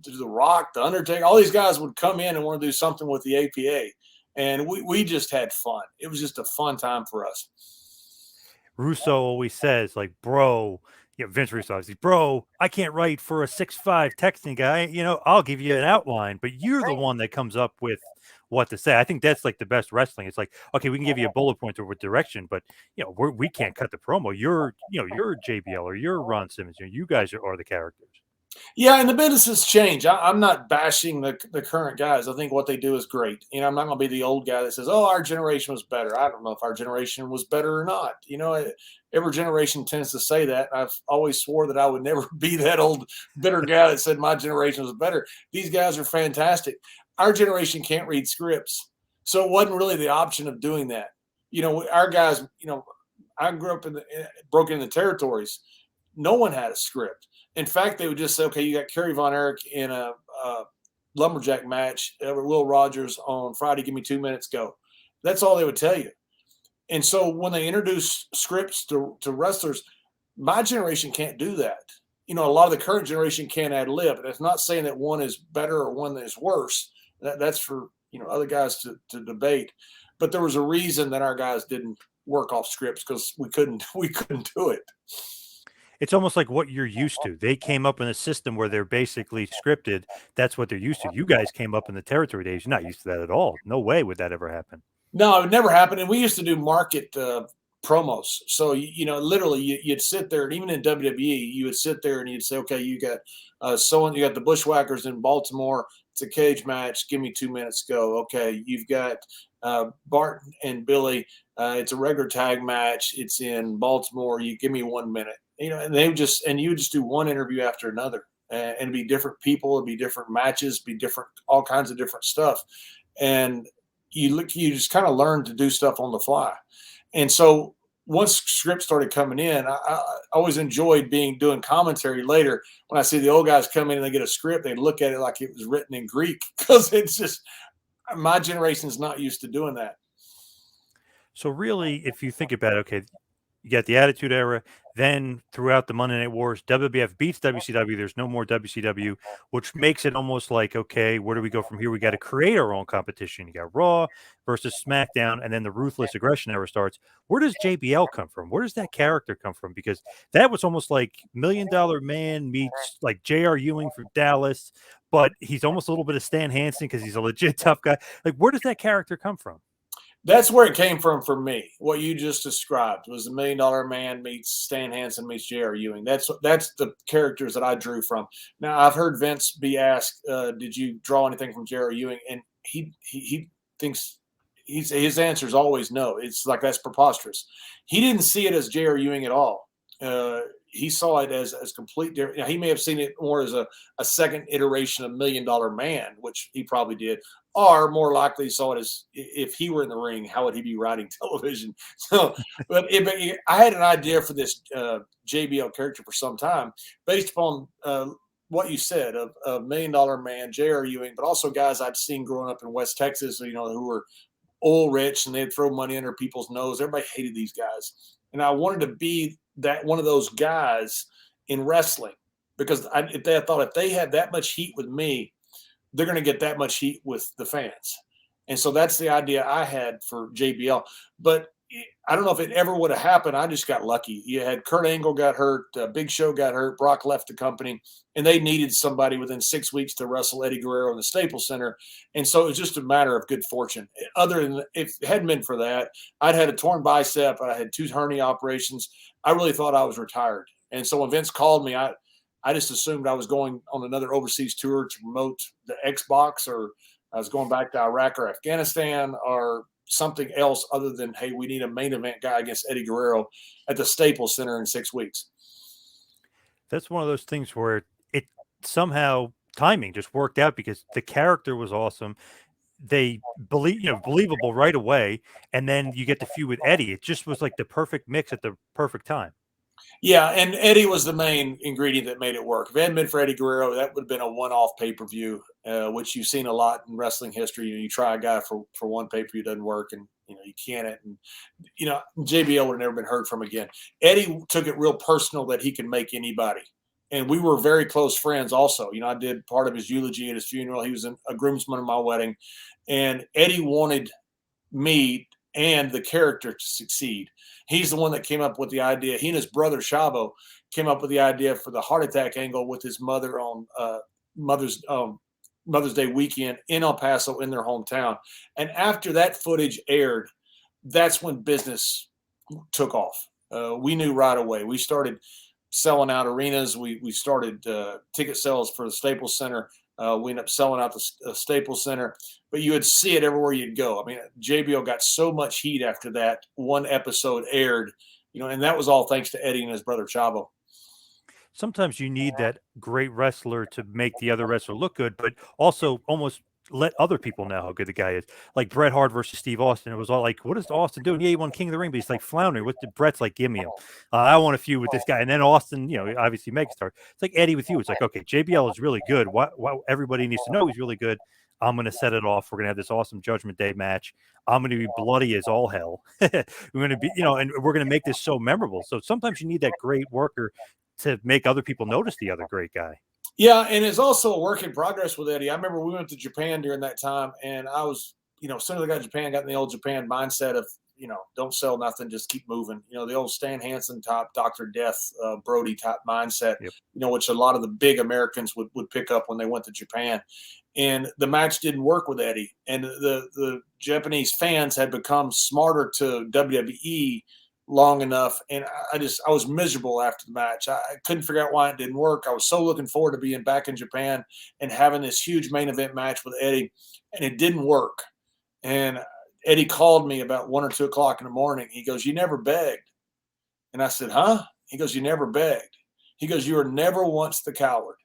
to The Rock, The Undertaker, all these guys would come in and want to do something with the APA. And we just had fun. It was just a fun time for us. Russo always says, like, bro, Vince Russo says, "Bro, I can't write for a 6'5" texting guy. I'll give you an outline, but you're the one that comes up with what to say." I think that's like the best wrestling. It's like, okay, we can give you a bullet point or with direction, but we can't cut the promo. You're JBL or you're Ron Simmons. You guys are the characters. Yeah, and the business has changed. I'm not bashing the current guys. I think what they do is great. I'm not going to be the old guy that says, "Oh, our generation was better." I don't know if our generation was better or not. Every generation tends to say that. I've always swore that I would never be that old, bitter guy that said my generation was better. These guys are fantastic. Our generation can't read scripts. So it wasn't really the option of doing that. Our guys, I grew up broken in the territories. No one had a script. In fact, they would just say, "Okay, you got Kerry Von Erich in a lumberjack match at Will Rogers on Friday. Give me 2 minutes, go." That's all they would tell you. And so when they introduced scripts to wrestlers, My generation can't do that. You know, a lot of the current generation can't ad lib. And it's not saying that one is better or one is worse. That's for, you know, other guys to debate. But there was a reason that our guys didn't work off scripts, because we couldn't do it. It's almost like what you're used to. They came up in a system where they're basically scripted. That's what they're used to. You guys came up in the territory days. You're not used to that at all. No way would that ever happen. No, it never happened. And we used to do market promos. So, you know, literally you'd sit there, and even in WWE, you would sit there and you'd say, okay, you got you got the Bushwhackers in Baltimore. It's a cage match. Give me 2 minutes. Go. Okay. You've got Barton and Billy. It's a regular tag match. It's in Baltimore. You give me 1 minute. You know, and you would just do one interview after another, and it'd be different people, it'd be different matches, be different, all kinds of different stuff. And you just kind of learn to do stuff on the fly. And so once scripts started coming in, I always enjoyed doing commentary later. When I see the old guys come in and they get a script, they look at it like it was written in Greek, because it's just, my generation's not used to doing that. So really, if you think about it, okay, you got the Attitude Era. Then throughout the Monday Night Wars, WWF beats WCW. There's no more WCW, which makes it almost like, okay, where do we go from here? We got to create our own competition. You got Raw versus SmackDown, and then the Ruthless Aggression Era starts. Where does JBL come from? Where does that character come from? Because that was almost like $1 Million Man meets like J.R. Ewing from Dallas, but he's almost a little bit of Stan Hansen because he's a legit tough guy. Like, where does that character come from? That's where it came from for me. What you just described was the $1 Million Man meets Stan Hansen meets J.R. Ewing. That's the characters that I drew from. Now, I've heard Vince be asked, "Did you draw anything from J.R. Ewing?" And he thinks his answer is always no. It's like, that's preposterous. He didn't see it as J.R. Ewing at all. He saw it as complete different. You know, he may have seen it more as a second iteration of $1 Million Man, which he probably did, or more likely saw it as, if he were in the ring, how would he be writing television? So, but I had an idea for this JBL character for some time, based upon what you said of $1 Million Man, J.R. Ewing, but also guys I'd seen growing up in West Texas, you know, who were oil rich and they'd throw money under people's nose. Everybody hated these guys, and I wanted to be that one of those guys in wrestling, because if they had that much heat with me, they're going to get that much heat with the fans. And so that's the idea I had for JBL. But I don't know if it ever would have happened. I just got lucky. You had Kurt Angle got hurt, Big Show got hurt, Brock left the company, and they needed somebody within 6 weeks to wrestle Eddie Guerrero in the Staples Center. And so it was just a matter of good fortune. Other than, if it hadn't been for that, I'd had a torn bicep, I had 2 hernia operations. I really thought I was retired. And so when Vince called me, I just assumed I was going on another overseas tour to promote the Xbox, or I was going back to Iraq or Afghanistan, or something else other than, hey, we need a main event guy against Eddie Guerrero at the Staples Center in 6 weeks. That's one of those things where it somehow timing just worked out, because the character was awesome. They believable right away, and then you get the feud with Eddie. It just was like the perfect mix at the perfect time. Yeah, and Eddie was the main ingredient that made it work. If it hadn't been for Eddie Guerrero, that would have been a one-off pay-per-view, which you've seen a lot in wrestling history. You try a guy for one pay-per-view, doesn't work, and you can't. And JBL would have never been heard from again. Eddie took it real personal that he could make anybody, and we were very close friends. Also, I did part of his eulogy at his funeral. He was a groomsman of my wedding, and Eddie wanted me and the character to succeed. He's the one that came up with the idea. He and his brother Chavo came up with the idea for the heart attack angle with his mother on Mother's Day weekend in El Paso, in their hometown. And after that footage aired, that's when business took off. We knew right away. We started selling out arenas. We started ticket sales for the Staples Center. We ended up selling out the Staples Center, but you would see it everywhere you'd go. I mean, JBL got so much heat after that one episode aired, and that was all thanks to Eddie and his brother Chavo. Sometimes you need that great wrestler to make the other wrestler look good, but also almost let other people know how good the guy is. Like Bret Hart versus Steve Austin. It was all like, what is Austin doing? Yeah, he won King of the Ring, but he's like floundering. What did Bret's like, give me him. I want a feud with this guy. And then Austin, obviously megastar. It's like Eddie with you. It's like, okay, JBL is really good. Why everybody needs to know he's really good. I'm going to set it off. We're going to have this awesome Judgment Day match. I'm going to be bloody as all hell. We're going to be, and we're going to make this so memorable. So sometimes you need that great worker to make other people notice the other great guy. Yeah, and it's also a work in progress with Eddie. I remember we went to Japan during that time, and I was, as soon as I got to Japan, got in the old Japan mindset of, don't sell nothing, just keep moving. The old Stan Hansen type, Dr. Death, Brody type mindset, Yep. Which a lot of the big Americans would pick up when they went to Japan. And the match didn't work with Eddie. And the Japanese fans had become smarter to WWE long enough. And I was miserable after the match. I couldn't figure out why it didn't work. I was so looking forward to being back in Japan and having this huge main event match with Eddie, and it didn't work. And Eddie called me about 1 or 2 o'clock in the morning. He goes, "You never begged." And I said, "Huh?" He goes, "You never begged." He goes, "You were never once the coward."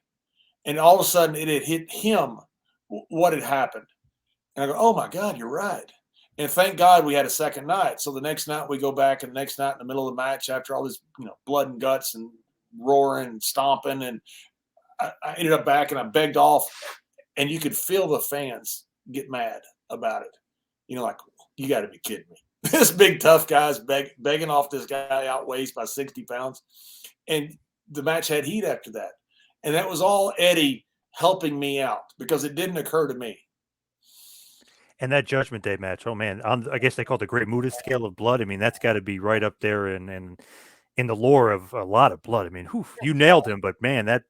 And all of a sudden it had hit him what had happened. And I go, "Oh my God, you're right." And thank God we had a second night. So the next night we go back, and the next night in the middle of the match, after all this, blood and guts and roaring and stomping, and I ended up back and I begged off, and you could feel the fans get mad about it. Like, you got to be kidding me. This big tough guy's begging off this guy outweighs by 60 pounds. And the match had heat after that. And that was all Eddie helping me out, because it didn't occur to me. And that Judgment Day match, oh man, I guess they call it the Great Muta scale of blood. I mean, that's got to be right up there and in the lore of a lot of blood. I mean, you nailed him, but man, that.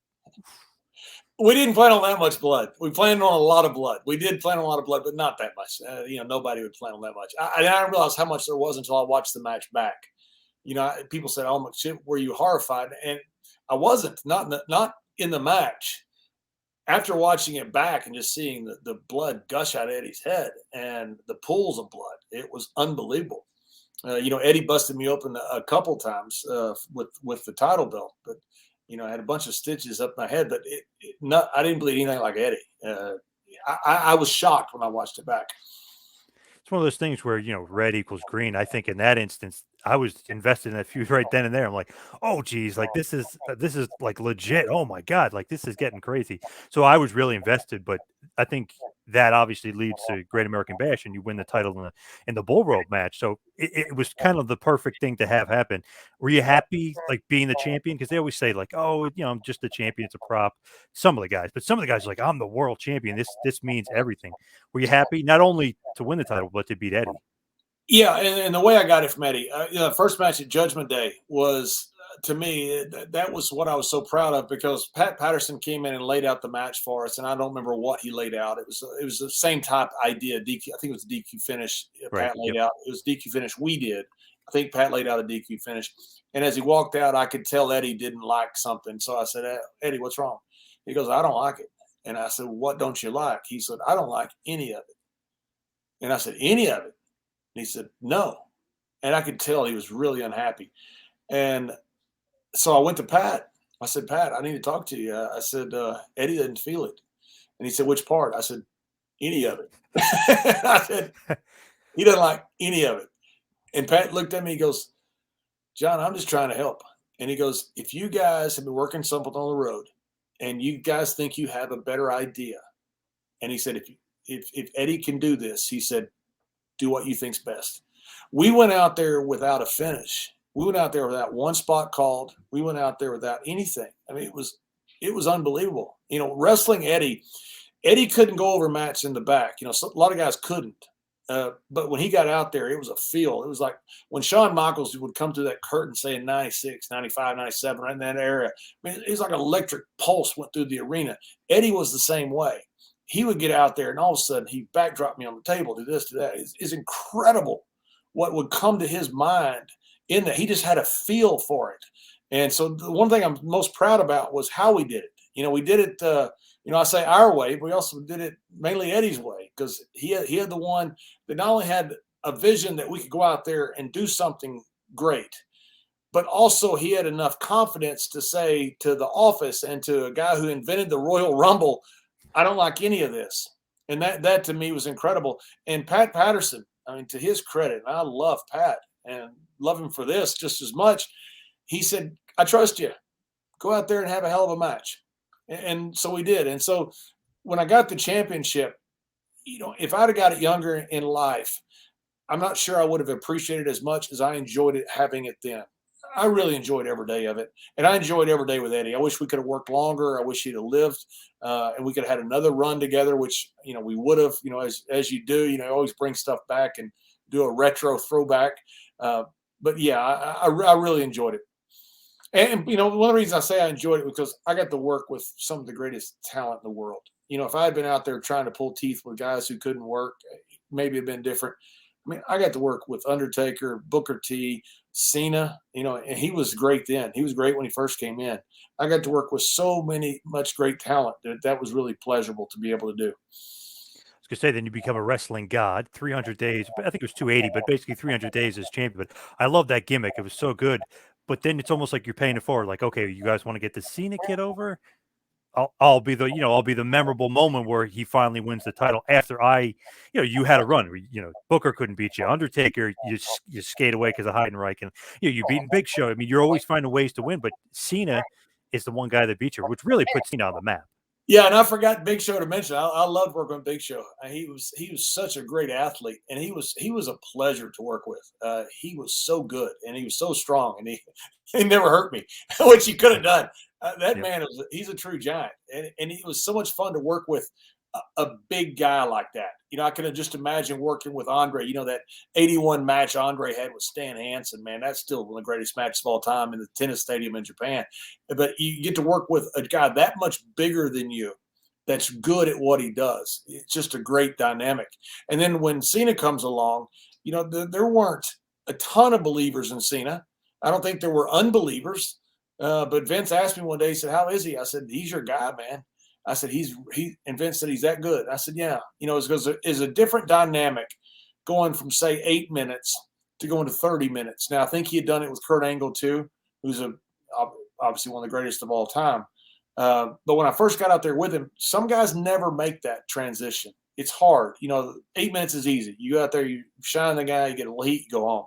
We didn't plan on that much blood. We planned on a lot of blood. We did plan on a lot of blood, but not that much. Nobody would plan on that much. I didn't realize how much there was until I watched the match back. People said, "Oh my shit, were you horrified?" And I wasn't. Not in the match. After watching it back and just seeing the blood gush out of Eddie's head and the pools of blood, it was unbelievable. Eddie busted me open a couple times with the title belt, but I had a bunch of stitches up my head, but I didn't bleed anything like Eddie. I was shocked when I watched it back. It's one of those things where, red equals green. I think in that instance, I was invested in that feud right then and there. I'm like, oh, geez, like this is like legit. Oh, my God, like this is getting crazy. So I was really invested, but I think that obviously leads to Great American Bash, and you win the title in the Bull Rope match. So it was kind of the perfect thing to have happen. Were you happy, like, being the champion? Because they always say, like, oh, I'm just the champion. It's a prop. Some of the guys, but some of the guys are like, I'm the world champion. This means everything. Were you happy not only to win the title, but to beat Eddie? Yeah, and the way I got it from Eddie, the first match at Judgment Day was, to me, that was what I was so proud of, because Pat Patterson came in and laid out the match for us, and I don't remember what he laid out. It was the same type idea. DQ, I think it was the DQ finish. Pat laid out. It was DQ finish we did. I think Pat laid out a DQ finish, and as he walked out, I could tell Eddie didn't like something. So I said, "Eddie, what's wrong?" He goes, "I don't like it." And I said, "What don't you like?" He said, "I don't like any of it." And I said, "Any of it?" And he said, "No." And I could tell he was really unhappy. And so I went to Pat. I said, "Pat, I need to talk to you." I said, "Eddie didn't feel it." And he said, "Which part?" I said, "Any of it." I said, "He doesn't like any of it." And Pat looked at me. He goes, "John, I'm just trying to help." And he goes, "If you guys have been working something on the road and you guys think you have a better idea," and he said, if Eddie can do this, he said, "do what you think's best." We went out there without a finish. We went out there without one spot called. We went out there without anything. I mean, it was unbelievable. Wrestling Eddie couldn't go over match in the back. A lot of guys couldn't. But when he got out there, it was a feel. It was like when Shawn Michaels would come through that curtain saying 96, 95, 97, right in that area. I mean, it was like an electric pulse went through the arena. Eddie was the same way. He would get out there, and all of a sudden, he backdropped me on the table, do this, do that. It's incredible what would come to his mind in that. He just had a feel for it. And so the one thing I'm most proud about was how we did it. We did it, I say our way, but we also did it mainly Eddie's way, because he had the one that not only had a vision that we could go out there and do something great, but also he had enough confidence to say to the office and to a guy who invented the Royal Rumble, "I don't like any of this." And that to me was incredible. And Pat Patterson, I mean, to his credit, and I love Pat and love him for this just as much, he said, "I trust you. Go out there and have a hell of a match." And so we did. And so when I got the championship, if I'd have got it younger in life, I'm not sure I would have appreciated it as much as I enjoyed it having it then. I really enjoyed every day of it, and I enjoyed every day with Eddie. I wish we could have worked longer. I wish he'd have lived, and we could have had another run together, which we would have. As you do, always bring stuff back and do a retro throwback. But yeah, I really enjoyed it. And one of the reasons I say I enjoyed it because I got to work with some of the greatest talent in the world. If I had been out there trying to pull teeth with guys who couldn't work, maybe it'd been different. I mean, I got to work with Undertaker, Booker T, Cena, and he was great then. He was great when he first came in. I got to work with so much great talent that was really pleasurable to be able to do. I was gonna say, then you become a wrestling god. 300 days. I think it was 280, but basically 300 days as champion. But I love that gimmick. It was so good. But then it's almost like you're paying it forward. Like, okay, you guys want to get the Cena kid over? I'll be the memorable moment where he finally wins the title after you had a run where, Booker couldn't beat you. Undertaker, you skate away because of Heidenreich, and you beat Big Show. I mean, you're always finding ways to win, but Cena is the one guy that beat you, which really puts Cena on the map. Yeah, and I forgot Big Show to mention. I loved working with Big Show. He was such a great athlete, and he was a pleasure to work with. He was so good, and he was so strong, and he never hurt me, which he could have done. That man he's a true giant, and he was so much fun to work with a big guy like that. I could have just imagined working with Andre. That 81 match Andre had with Stan Hansen, man, that's still one of the greatest matches of all time in the tennis stadium in Japan. But you get to work with a guy that much bigger than you that's good at what he does. It's just a great dynamic. And then when Cena comes along, there weren't a ton of believers in Cena. I don't think there were unbelievers. But Vince asked me one day, he said, "How is he?" I said, "He's your guy, man." I said, and Vince said, "He's that good." I said, "Yeah." It's because it's a different dynamic going from, say, 8 minutes to going to 30 minutes. Now, I think he had done it with Kurt Angle, too, who's obviously one of the greatest of all time. But when I first got out there with him, some guys never make that transition. It's hard. 8 minutes is easy. You go out there, you shine the guy, you get a little heat, you go home.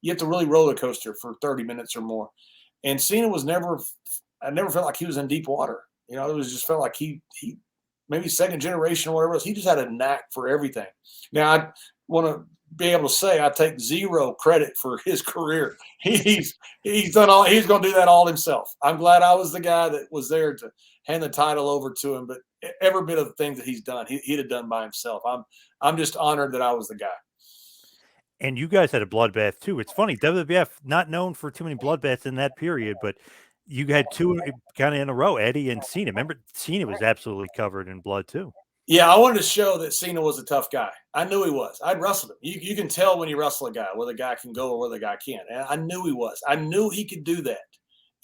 You have to really roller coaster for 30 minutes or more. And Cena I never felt like he was in deep water. It was just felt like he maybe second generation or whatever else. He just had a knack for everything. Now, I want to be able to say I take zero credit for his career. He's done all. He's going to do that all himself. I'm glad I was the guy that was there to hand the title over to him. But every bit of the things that he's done, he'd have done by himself. I'm just honored that I was the guy. And you guys had a bloodbath too. It's funny, WWF not known for too many bloodbaths in that period, but you had two kind of in a row, Eddie and Cena. Remember, Cena was absolutely covered in blood too. Yeah, I wanted to show that Cena was a tough guy. I knew he was. I'd wrestled him. You can tell when you wrestle a guy whether the guy can go or whether the guy can't. And I knew he was. I knew he could do that.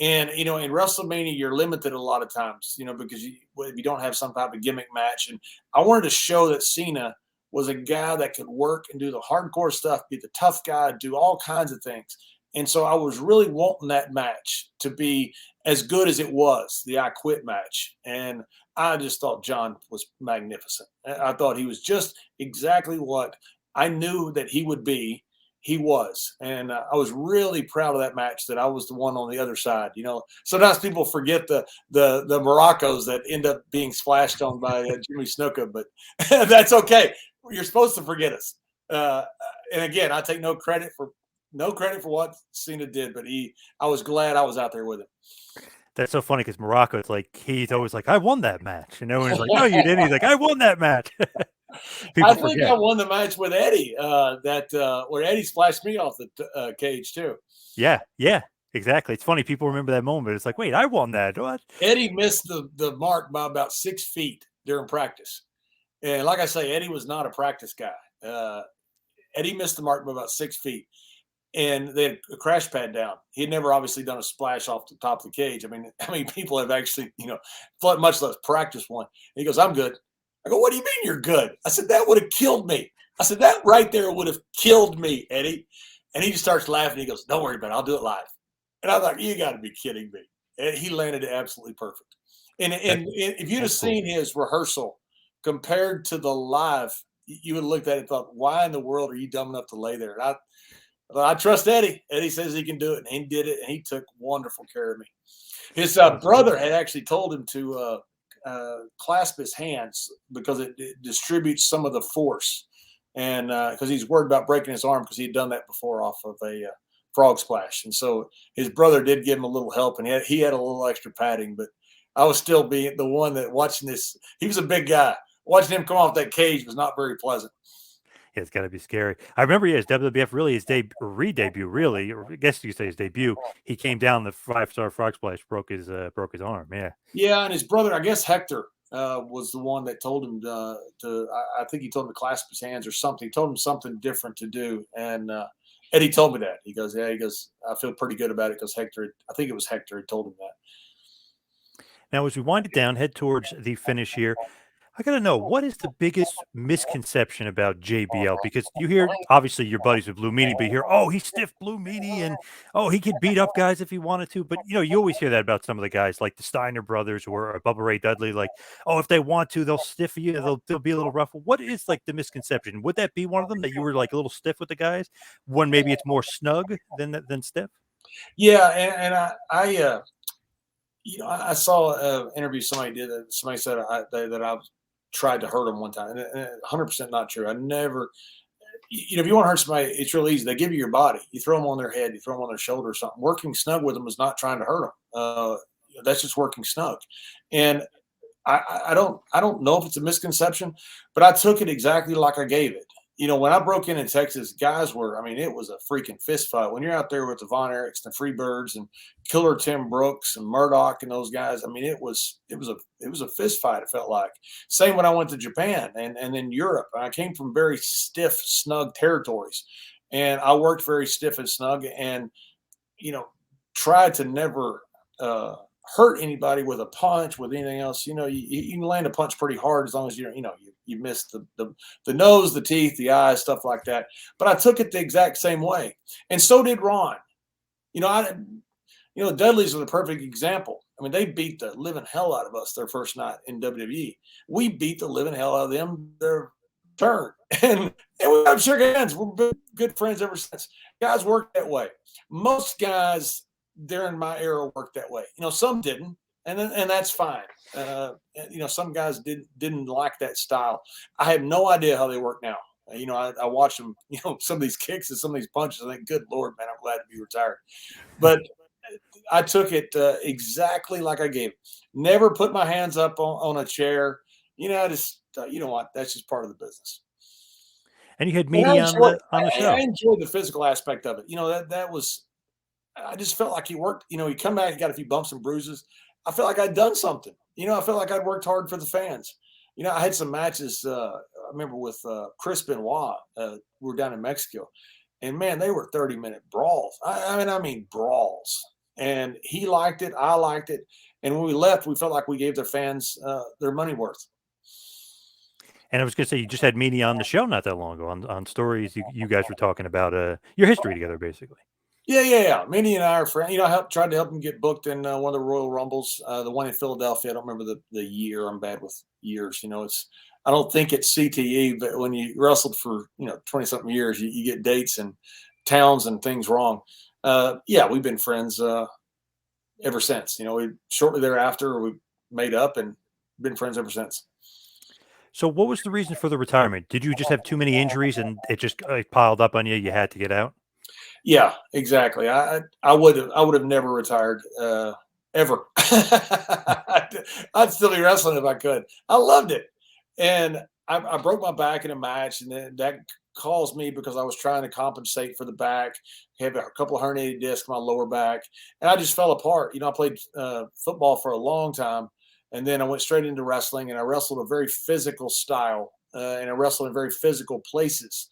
And, in WrestleMania, you're limited a lot of times, because if you don't have some type of gimmick match. And I wanted to show that Cena was a guy that could work and do the hardcore stuff, be the tough guy, do all kinds of things. And so I was really wanting that match to be as good as it was, the I Quit match. And I just thought John was magnificent. I thought he was just exactly what I knew that he would be. He was. And I was really proud of that match, that I was the one on the other side. Sometimes people forget the Moroccos that end up being splashed on by Jimmy Snuka, but that's okay. You're supposed to forget us. And again, I take no credit for what Cena did, but I was glad I was out there with him. That's so funny because Morocco, it's like he's always like, "I won that match," and everyone's like, "No, you didn't." He's like, "I won that match." I think I won the match with Eddie. Where Eddie splashed me off the cage too. Yeah, exactly. It's funny people remember that moment. It's like, wait, I won that. What? Eddie missed the mark by about 6 feet during practice, and like I say, Eddie was not a practice guy. Eddie missed the mark by about 6 feet. And they had a crash pad down. He had never obviously done a splash off the top of the cage. I mean, how many people have actually, much less practice one? And he goes, "I'm good." I go, "What do you mean you're good?" I said, "That would have killed me." I said, "That right there would have killed me, Eddie." And he just starts laughing. He goes, "Don't worry about it. I'll do it live." And I'm like, "You got to be kidding me." And he landed it absolutely perfect. And if you'd have seen his rehearsal compared to the live, you would have looked at it and thought, "Why in the world are you dumb enough to lay there?" And I trust Eddie. Eddie says he can do it, and he did it, and he took wonderful care of me. His brother had actually told him to clasp his hands because it distributes some of the force, and because he's worried about breaking his arm because he'd done that before off of a frog splash, and so his brother did give him a little help, and he had a little extra padding, but I was still being the one that watching this. He was a big guy. Watching him come off that cage was not very pleasant. Yeah, it's got to be scary. I remember his WWF, really his re-debut, really, or I guess you could say his debut. He came down the 5-star frog splash, broke his arm. Yeah. Yeah, and his brother, I guess Hector, was the one that told him I think he told him to clasp his hands or something. He told him something different to do, and Eddie told me that. He goes, yeah, I feel pretty good about it because Hector, I think it was Hector, had told him that. Now, as we wind it down, head towards the finish here, I got to know, what is the biggest misconception about JBL? Because you hear, obviously, your buddies with Blue Meanie, but you hear, oh, he's stiff Blue Meanie, and oh, he could beat up guys if he wanted to. But, you always hear that about some of the guys, like the Steiner brothers or Bubba Ray Dudley, like, oh, if they want to, they'll stiff you, they'll be a little rough. What is, like, the misconception? Would that be one of them, that you were, like, a little stiff with the guys? One, maybe it's more snug than stiff? Yeah, and I saw an interview somebody did. Somebody said that I tried to hurt them one time, and 100% not true. I never, if you want to hurt somebody, it's real easy. They give you your body. You throw them on their head, you throw them on their shoulder or something. Working snug with them is not trying to hurt them. That's just working snug. And I don't know if it's a misconception, but I took it exactly like I gave it. When I broke in Texas, guys were, it was a freaking fist fight. When you're out there with the Von Erichs, the Freebirds, and Killer Tim Brooks and Murdoch and those guys, it was a fist fight. It felt like. Same when I went to Japan and then Europe. I came from very stiff, snug territories, and I worked very stiff and snug, and tried to never hurt anybody with a punch, with anything else. You can land a punch pretty hard as long as you miss the nose, the teeth, the eyes, stuff like that. But I took it the exact same way, and so did Ron. The Dudleys are the perfect example. They beat the living hell out of us their first night in WWE. We beat the living hell out of them their turn, and we have shook hands. We've been good friends ever since. Guys work that way. Most guys during my era worked that way. Some didn't, and that's fine. Some guys didn't like that style. I have no idea how they work now. I watch them, some of these kicks and some of these punches. I think, good Lord, man, I'm glad to be retired. But I took it exactly like I gave it. Never put my hands up on a chair. Just you know what? That's just part of the business. And you had media on the show. I enjoyed the physical aspect of it. That was. I just felt like he worked. He come back, he got a few bumps and bruises. I felt like I'd done something. I felt like I'd worked hard for the fans. I had some matches. I remember with Chris Benoit. We were down in Mexico, and man, they were 30-minute brawls. I mean brawls. And he liked it. I liked it. And when we left, we felt like we gave their fans their money worth. And I was going to say, you just had media on the show not that long ago on stories. You guys were talking about your history together, basically. Yeah. Minnie and I are friends. I tried to help him get booked in one of the Royal Rumbles, the one in Philadelphia. I don't remember the year. I'm bad with years. I don't think it's CTE, but when you wrestled for 20-something years, you get dates and towns and things wrong. We've been friends ever since. We shortly thereafter we made up and been friends ever since. So, what was the reason for the retirement? Did you just have too many injuries and it just piled up on you? You had to get out. Yeah, exactly. I would have never retired ever. I'd still be wrestling if I could. I loved it, and I broke my back in a match, and then that caused me because I was trying to compensate for the back. I had a couple of herniated discs in my lower back, and I just fell apart. I played football for a long time, and then I went straight into wrestling, and I wrestled a very physical style, and I wrestled in very physical places.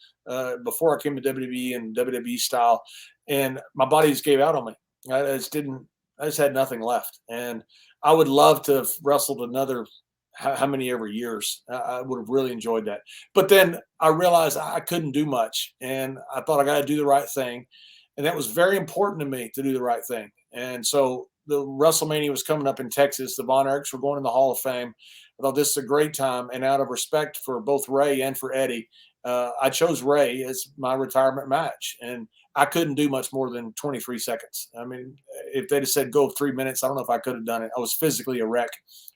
Before I came to WWE and WWE style, and my body just gave out on me. I just had nothing left, and I would love to have wrestled another how many ever years. I would have really enjoyed that. But then I realized I couldn't do much, and I thought I got to do the right thing, and that was very important to me to do the right thing. And so the WrestleMania was coming up in Texas. The Von Erichs were going in the Hall of Fame. I thought this is a great time, and out of respect for both Ray and for Eddie, I chose Ray as my retirement match. And I couldn't do much more than 23 seconds. I mean, if they'd have said go 3 minutes, I don't know if I could have done it. I was physically a wreck,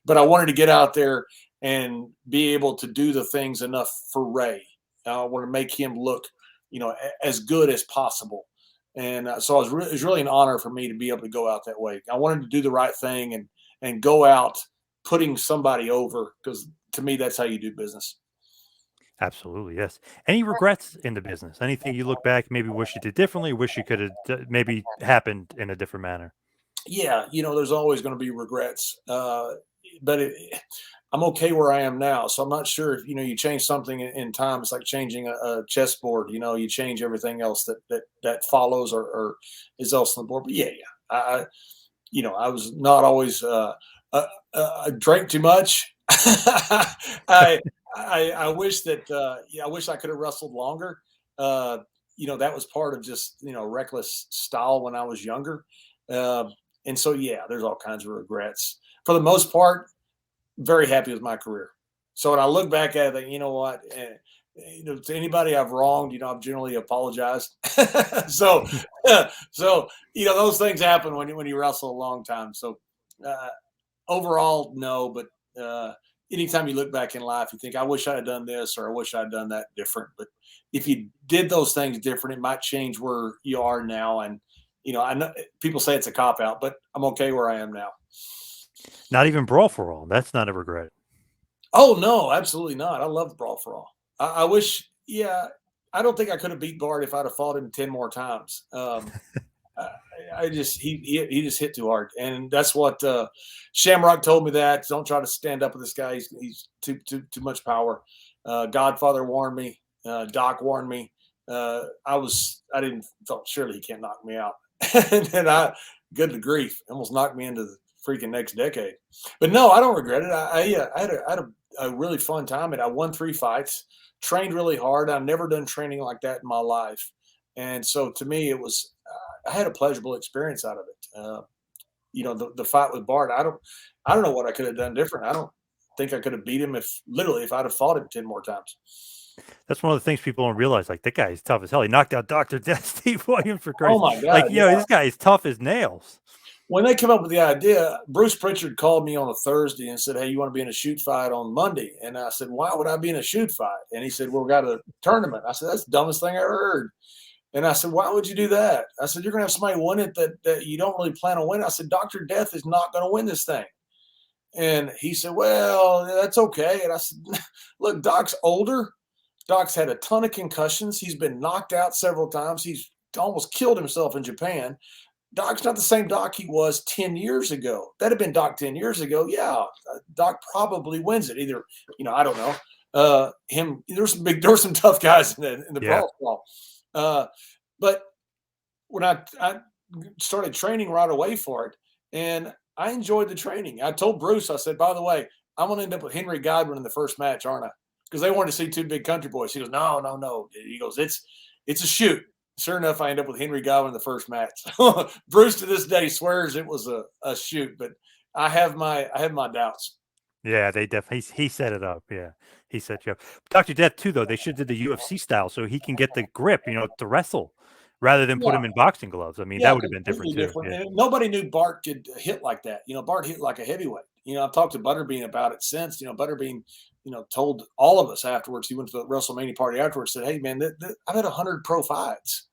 but I wanted to get out there and be able to do the things enough for Ray. I want to make him look, as good as possible. And so it was really an honor for me to be able to go out that way. I wanted to do the right thing and go out putting somebody over, because to me, that's how you do business. Absolutely, yes. Any regrets in the business? Anything you look back, maybe wish you did differently, wish you could have maybe happened in a different manner? Yeah, there's always going to be regrets, but I'm okay where I am now. So I'm not sure if you change something in time. It's like changing a chessboard. You change everything else that follows or is else on the board. But yeah, I was not always. I drank too much. I wish that I wish I could have wrestled longer. That was part of just reckless style when I was younger. And so yeah, there's all kinds of regrets. For the most part, very happy with my career. So when I look back at it, you know what? To anybody I've wronged, I've generally apologized. so, those things happen when you wrestle a long time. So, overall, no, but anytime you look back in life, you think, I wish I had done this or I wish I'd done that different. But if you did those things different, it might change where you are now. And, I know people say it's a cop out, but I'm okay where I am now. Not even Brawl for All. That's not a regret. Oh, no, absolutely not. I love Brawl for All. I wish, I don't think I could have beat Bart if I'd have fought him 10 more times. I just he just hit too hard, and that's what Shamrock told me. That don't try to stand up with this guy. He's too much power. Godfather warned me. Doc warned me. I didn't thought surely he can't knock me out, and then good to grief, almost knocked me into the freaking next decade. But no, I don't regret it. I had a really fun time, and I won 3 fights. Trained really hard. I've never done training like that in my life, and so to me, it was. I had a pleasurable experience out of it. The fight with Bart, I don't know what I could have done different. I don't think I could have beat him if I'd have fought him 10 more times. That's one of the things people don't realize. Like, that guy is tough as hell. He knocked out Dr. Death, Steve Williams, for Christ. Oh my God. Like, this guy is tough as nails. When they came up with the idea, Bruce Pritchard called me on a Thursday and said, "Hey, you want to be in a shoot fight on Monday?" And I said, "Why would I be in a shoot fight?" And he said, "Well, we got a tournament." I said, "That's the dumbest thing I ever heard." And I said, "Why would you do that?" I said, "You're going to have somebody win it that you don't really plan on winning." I said, "Dr. Death is not going to win this thing." And he said, "Well, that's okay." And I said, "Look, Doc's older. Doc's had a ton of concussions. He's been knocked out several times. He's almost killed himself in Japan. Doc's not the same Doc he was 10 years ago. That'd have been Doc 10 years ago. Yeah, Doc probably wins it. Either, I don't know. There were some tough guys in the brawl. But when I started training right away for it, and I enjoyed the training. I told Bruce, I said, "By the way, I'm going to end up with Henry Godwin in the first match, aren't I?" Because they wanted to see 2 big country boys. He goes, No. He goes, it's a shoot. Sure enough, I end up with Henry Godwin in the first match. Bruce to this day swears it was a shoot, but I have my doubts. Yeah, they definitely. He set it up. Yeah, he set you up. Dr. Death too, though. They should do the UFC style so he can get the grip, to wrestle, rather than put him in boxing gloves. I mean, that would have been different too. Yeah. And nobody knew Bart could hit like that. Bart hit like a heavyweight. I've talked to Butterbean about it since. Butterbean, told all of us afterwards. He went to the WrestleMania party afterwards. Said, "Hey man, I've had 100 pro fights."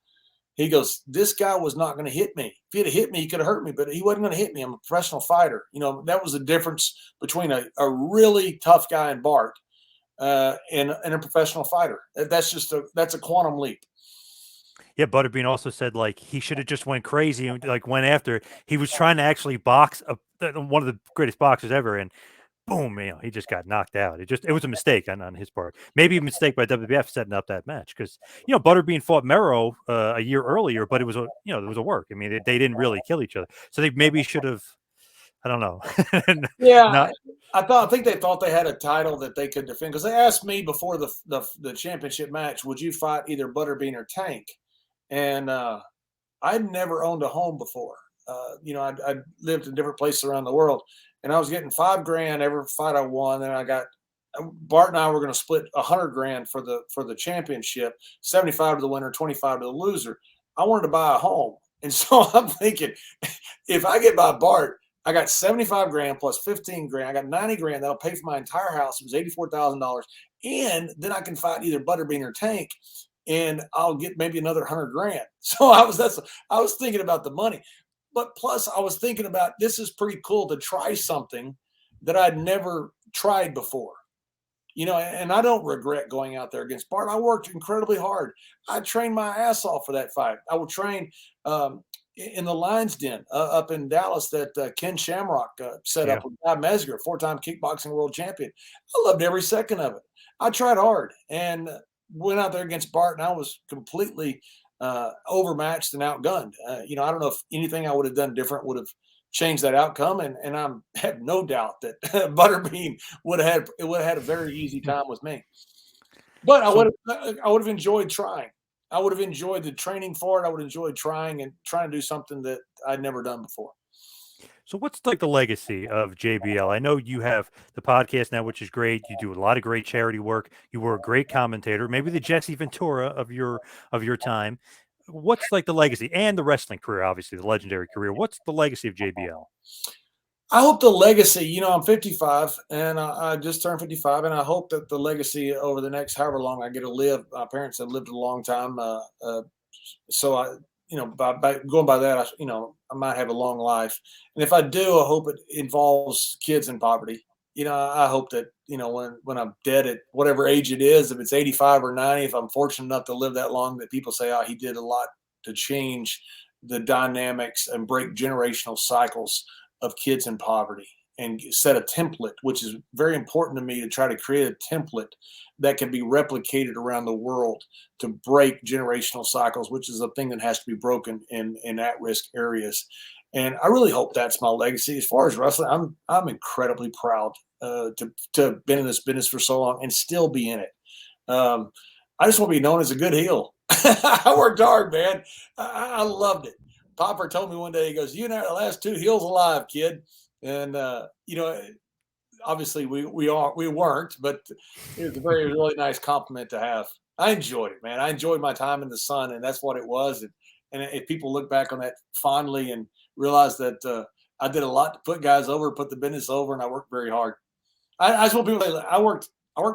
He goes, "This guy was not going to hit me. If he had hit me, he could have hurt me, but he wasn't going to hit me. I'm a professional fighter." That was the difference between a really tough guy in Bart and a professional fighter. That's a quantum leap. Yeah, Butterbean also said, like, he should have just went crazy and went after. He was trying to actually box one of the greatest boxers ever, and boom, he just got knocked out. It was a mistake on his part. Maybe a mistake by WWF setting up that match, because Butterbean fought Mero a year earlier, but it was there was a work. I mean, they didn't really kill each other, so they maybe should have. I don't know. Yeah, I think they thought they had a title that they could defend, because they asked me before the championship match, "Would you fight either Butterbean or Tank?" And I'd never owned a home before. I'd lived in different places around the world, and I was getting $5,000 every fight I won. And I got Bart and I were going to split $100,000 for the championship, 75 to the winner, 25 to the loser. I wanted to buy a home. And so I'm thinking, if I get by Bart, I got 75 grand plus 15 grand. I got 90 grand. That'll pay for my entire house. It was $84,000. And then I can fight either Butterbean or Tank, and I'll get maybe another 100 grand. So I was thinking about the money. But plus I was thinking about, this is pretty cool to try something that I'd never tried before. And I don't regret going out there against Bart. I worked incredibly hard. I trained my ass off for that fight. I would train in the Lions Den up in Dallas that Ken Shamrock set up with Guy Mesger, 4-time kickboxing world champion. I loved every second of it. I tried hard and went out there against Bart, and I was completely overmatched and outgunned. I don't know if anything I would have done different would have changed that outcome, and I have no doubt that Butterbean would have had a very easy time with me. But I would have enjoyed trying. I would have enjoyed the training for it. I would have enjoyed trying to do something that I'd never done before. So what's like the legacy of JBL? I know you have the podcast now, which is great. You do a lot of great charity work. You were a great commentator, maybe the Jesse Ventura of your time. What's like the legacy, and the wrestling career, obviously the legendary career? What's the legacy of JBL? I hope the legacy, I'm 55 and I just turned 55, and I hope that the legacy over the next however long I get to live. My parents have lived a long time. So I, by going by that, I might have a long life. And if I do, I hope it involves kids in poverty. I hope that, when I'm dead at whatever age it is, if it's 85 or 90, if I'm fortunate enough to live that long, that people say, oh, he did a lot to change the dynamics and break generational cycles of kids in poverty, and set a template, which is very important to me, to try to create a template that can be replicated around the world to break generational cycles, which is a thing that has to be broken in at-risk areas. And I really hope that's my legacy. As far as wrestling, I'm incredibly proud to have been in this business for so long and still be in it. I just want to be known as a good heel. I worked hard, man. I loved it. Popper told me one day, he goes, "You know, the last 2 heels alive, kid." And obviously we weren't, but it was a really nice compliment to have. I enjoyed it, man. I enjoyed my time in the sun, and that's what it was. And if people look back on that fondly and realize that I did a lot to put guys over, put the business over, and I worked very hard. I just want people to say, I worked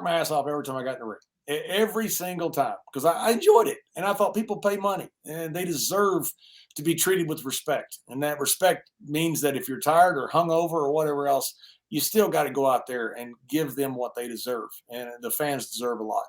my ass off every time I got in the ring. Every single time, because I enjoyed it, and I thought people pay money and they deserve to be treated with respect, and that respect means that if you're tired or hungover or whatever else, you still got to go out there and give them what they deserve, and the fans deserve a lot.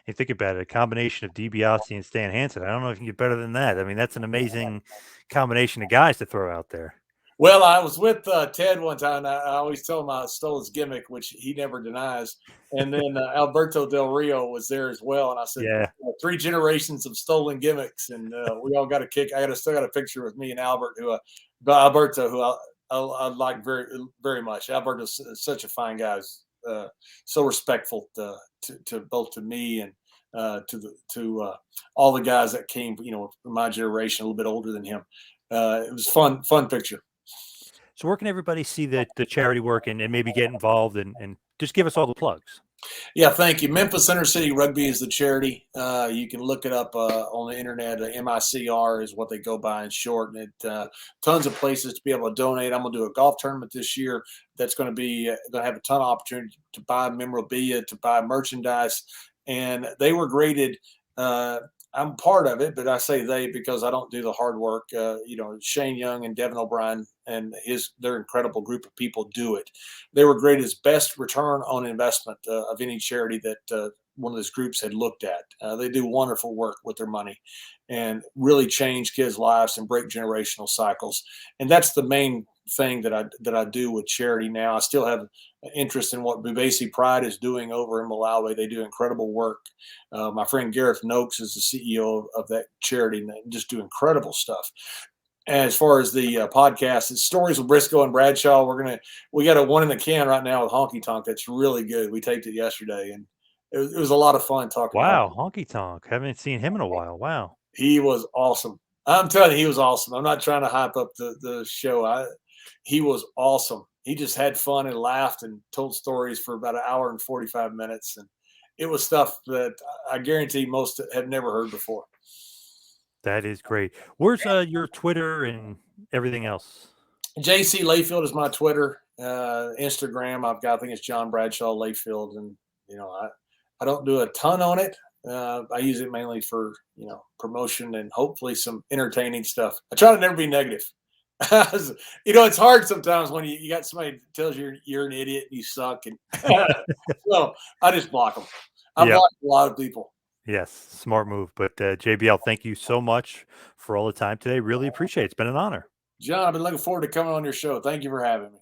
Hey, think about it, a combination of DiBiase and Stan Hansen. I don't know if you can get better than that. I mean, that's an amazing combination of guys to throw out there. Well, I was with Ted one time. I always tell him I stole his gimmick, which he never denies. And then Alberto Del Rio was there as well. And I said, Yeah. 3 generations of stolen gimmicks. And we all got a kick. Still got a picture with me and Alberto, who I like very, very much. Alberto's such a fine guy. So respectful to both to me and to all the guys that came, from my generation, a little bit older than him. It was fun picture. So where can everybody see the charity work and maybe get involved, and just give us all the plugs? Yeah, thank you. Memphis Inner City Rugby is the charity. You can look it up on the internet. MICR is what they go by in short. And tons of places to be able to donate. I'm going to do a golf tournament this year that's going to have a ton of opportunity to buy memorabilia, to buy merchandise. And they were graded. I'm part of it, but I say they because I don't do the hard work. Shane Young and Devin O'Brien and their incredible group of people do it. They were graded as best return on investment of any charity that one of those groups had looked at. They do wonderful work with their money and really change kids' lives and break generational cycles. And that's the main thing that I do with charity now. I still have interest in what Bubesi Pride is doing over in Malawi. They do incredible work. My friend Gareth Noakes is the CEO of that charity, and they just do incredible stuff. As far as the podcast, it's Stories with Briscoe and Bradshaw. We got a one in the can right now with Honky Tonk that's really good. We taped it yesterday, and it was a lot of fun talking. Wow, Honky Tonk! Haven't seen him in a while. Wow, he was awesome. I'm telling you, he was awesome. I'm not trying to hype up the show. He was awesome. He just had fun and laughed and told stories for about 1 hour and 45 minutes, and it was stuff that I guarantee most have never heard before. That is great. Where's your Twitter and everything else? JC Layfield is my Twitter. Instagram, I've got, I think it's John Bradshaw Layfield. And, I don't do a ton on it. I use it mainly for, promotion and hopefully some entertaining stuff. I try to never be negative. It's hard sometimes when you got somebody that tells you you're an idiot and you suck. And so I just block them. I block a lot of people. Yes, smart move. But JBL, thank you so much for all the time today. Really appreciate it. It's been an honor. John, I've been looking forward to coming on your show. Thank you for having me.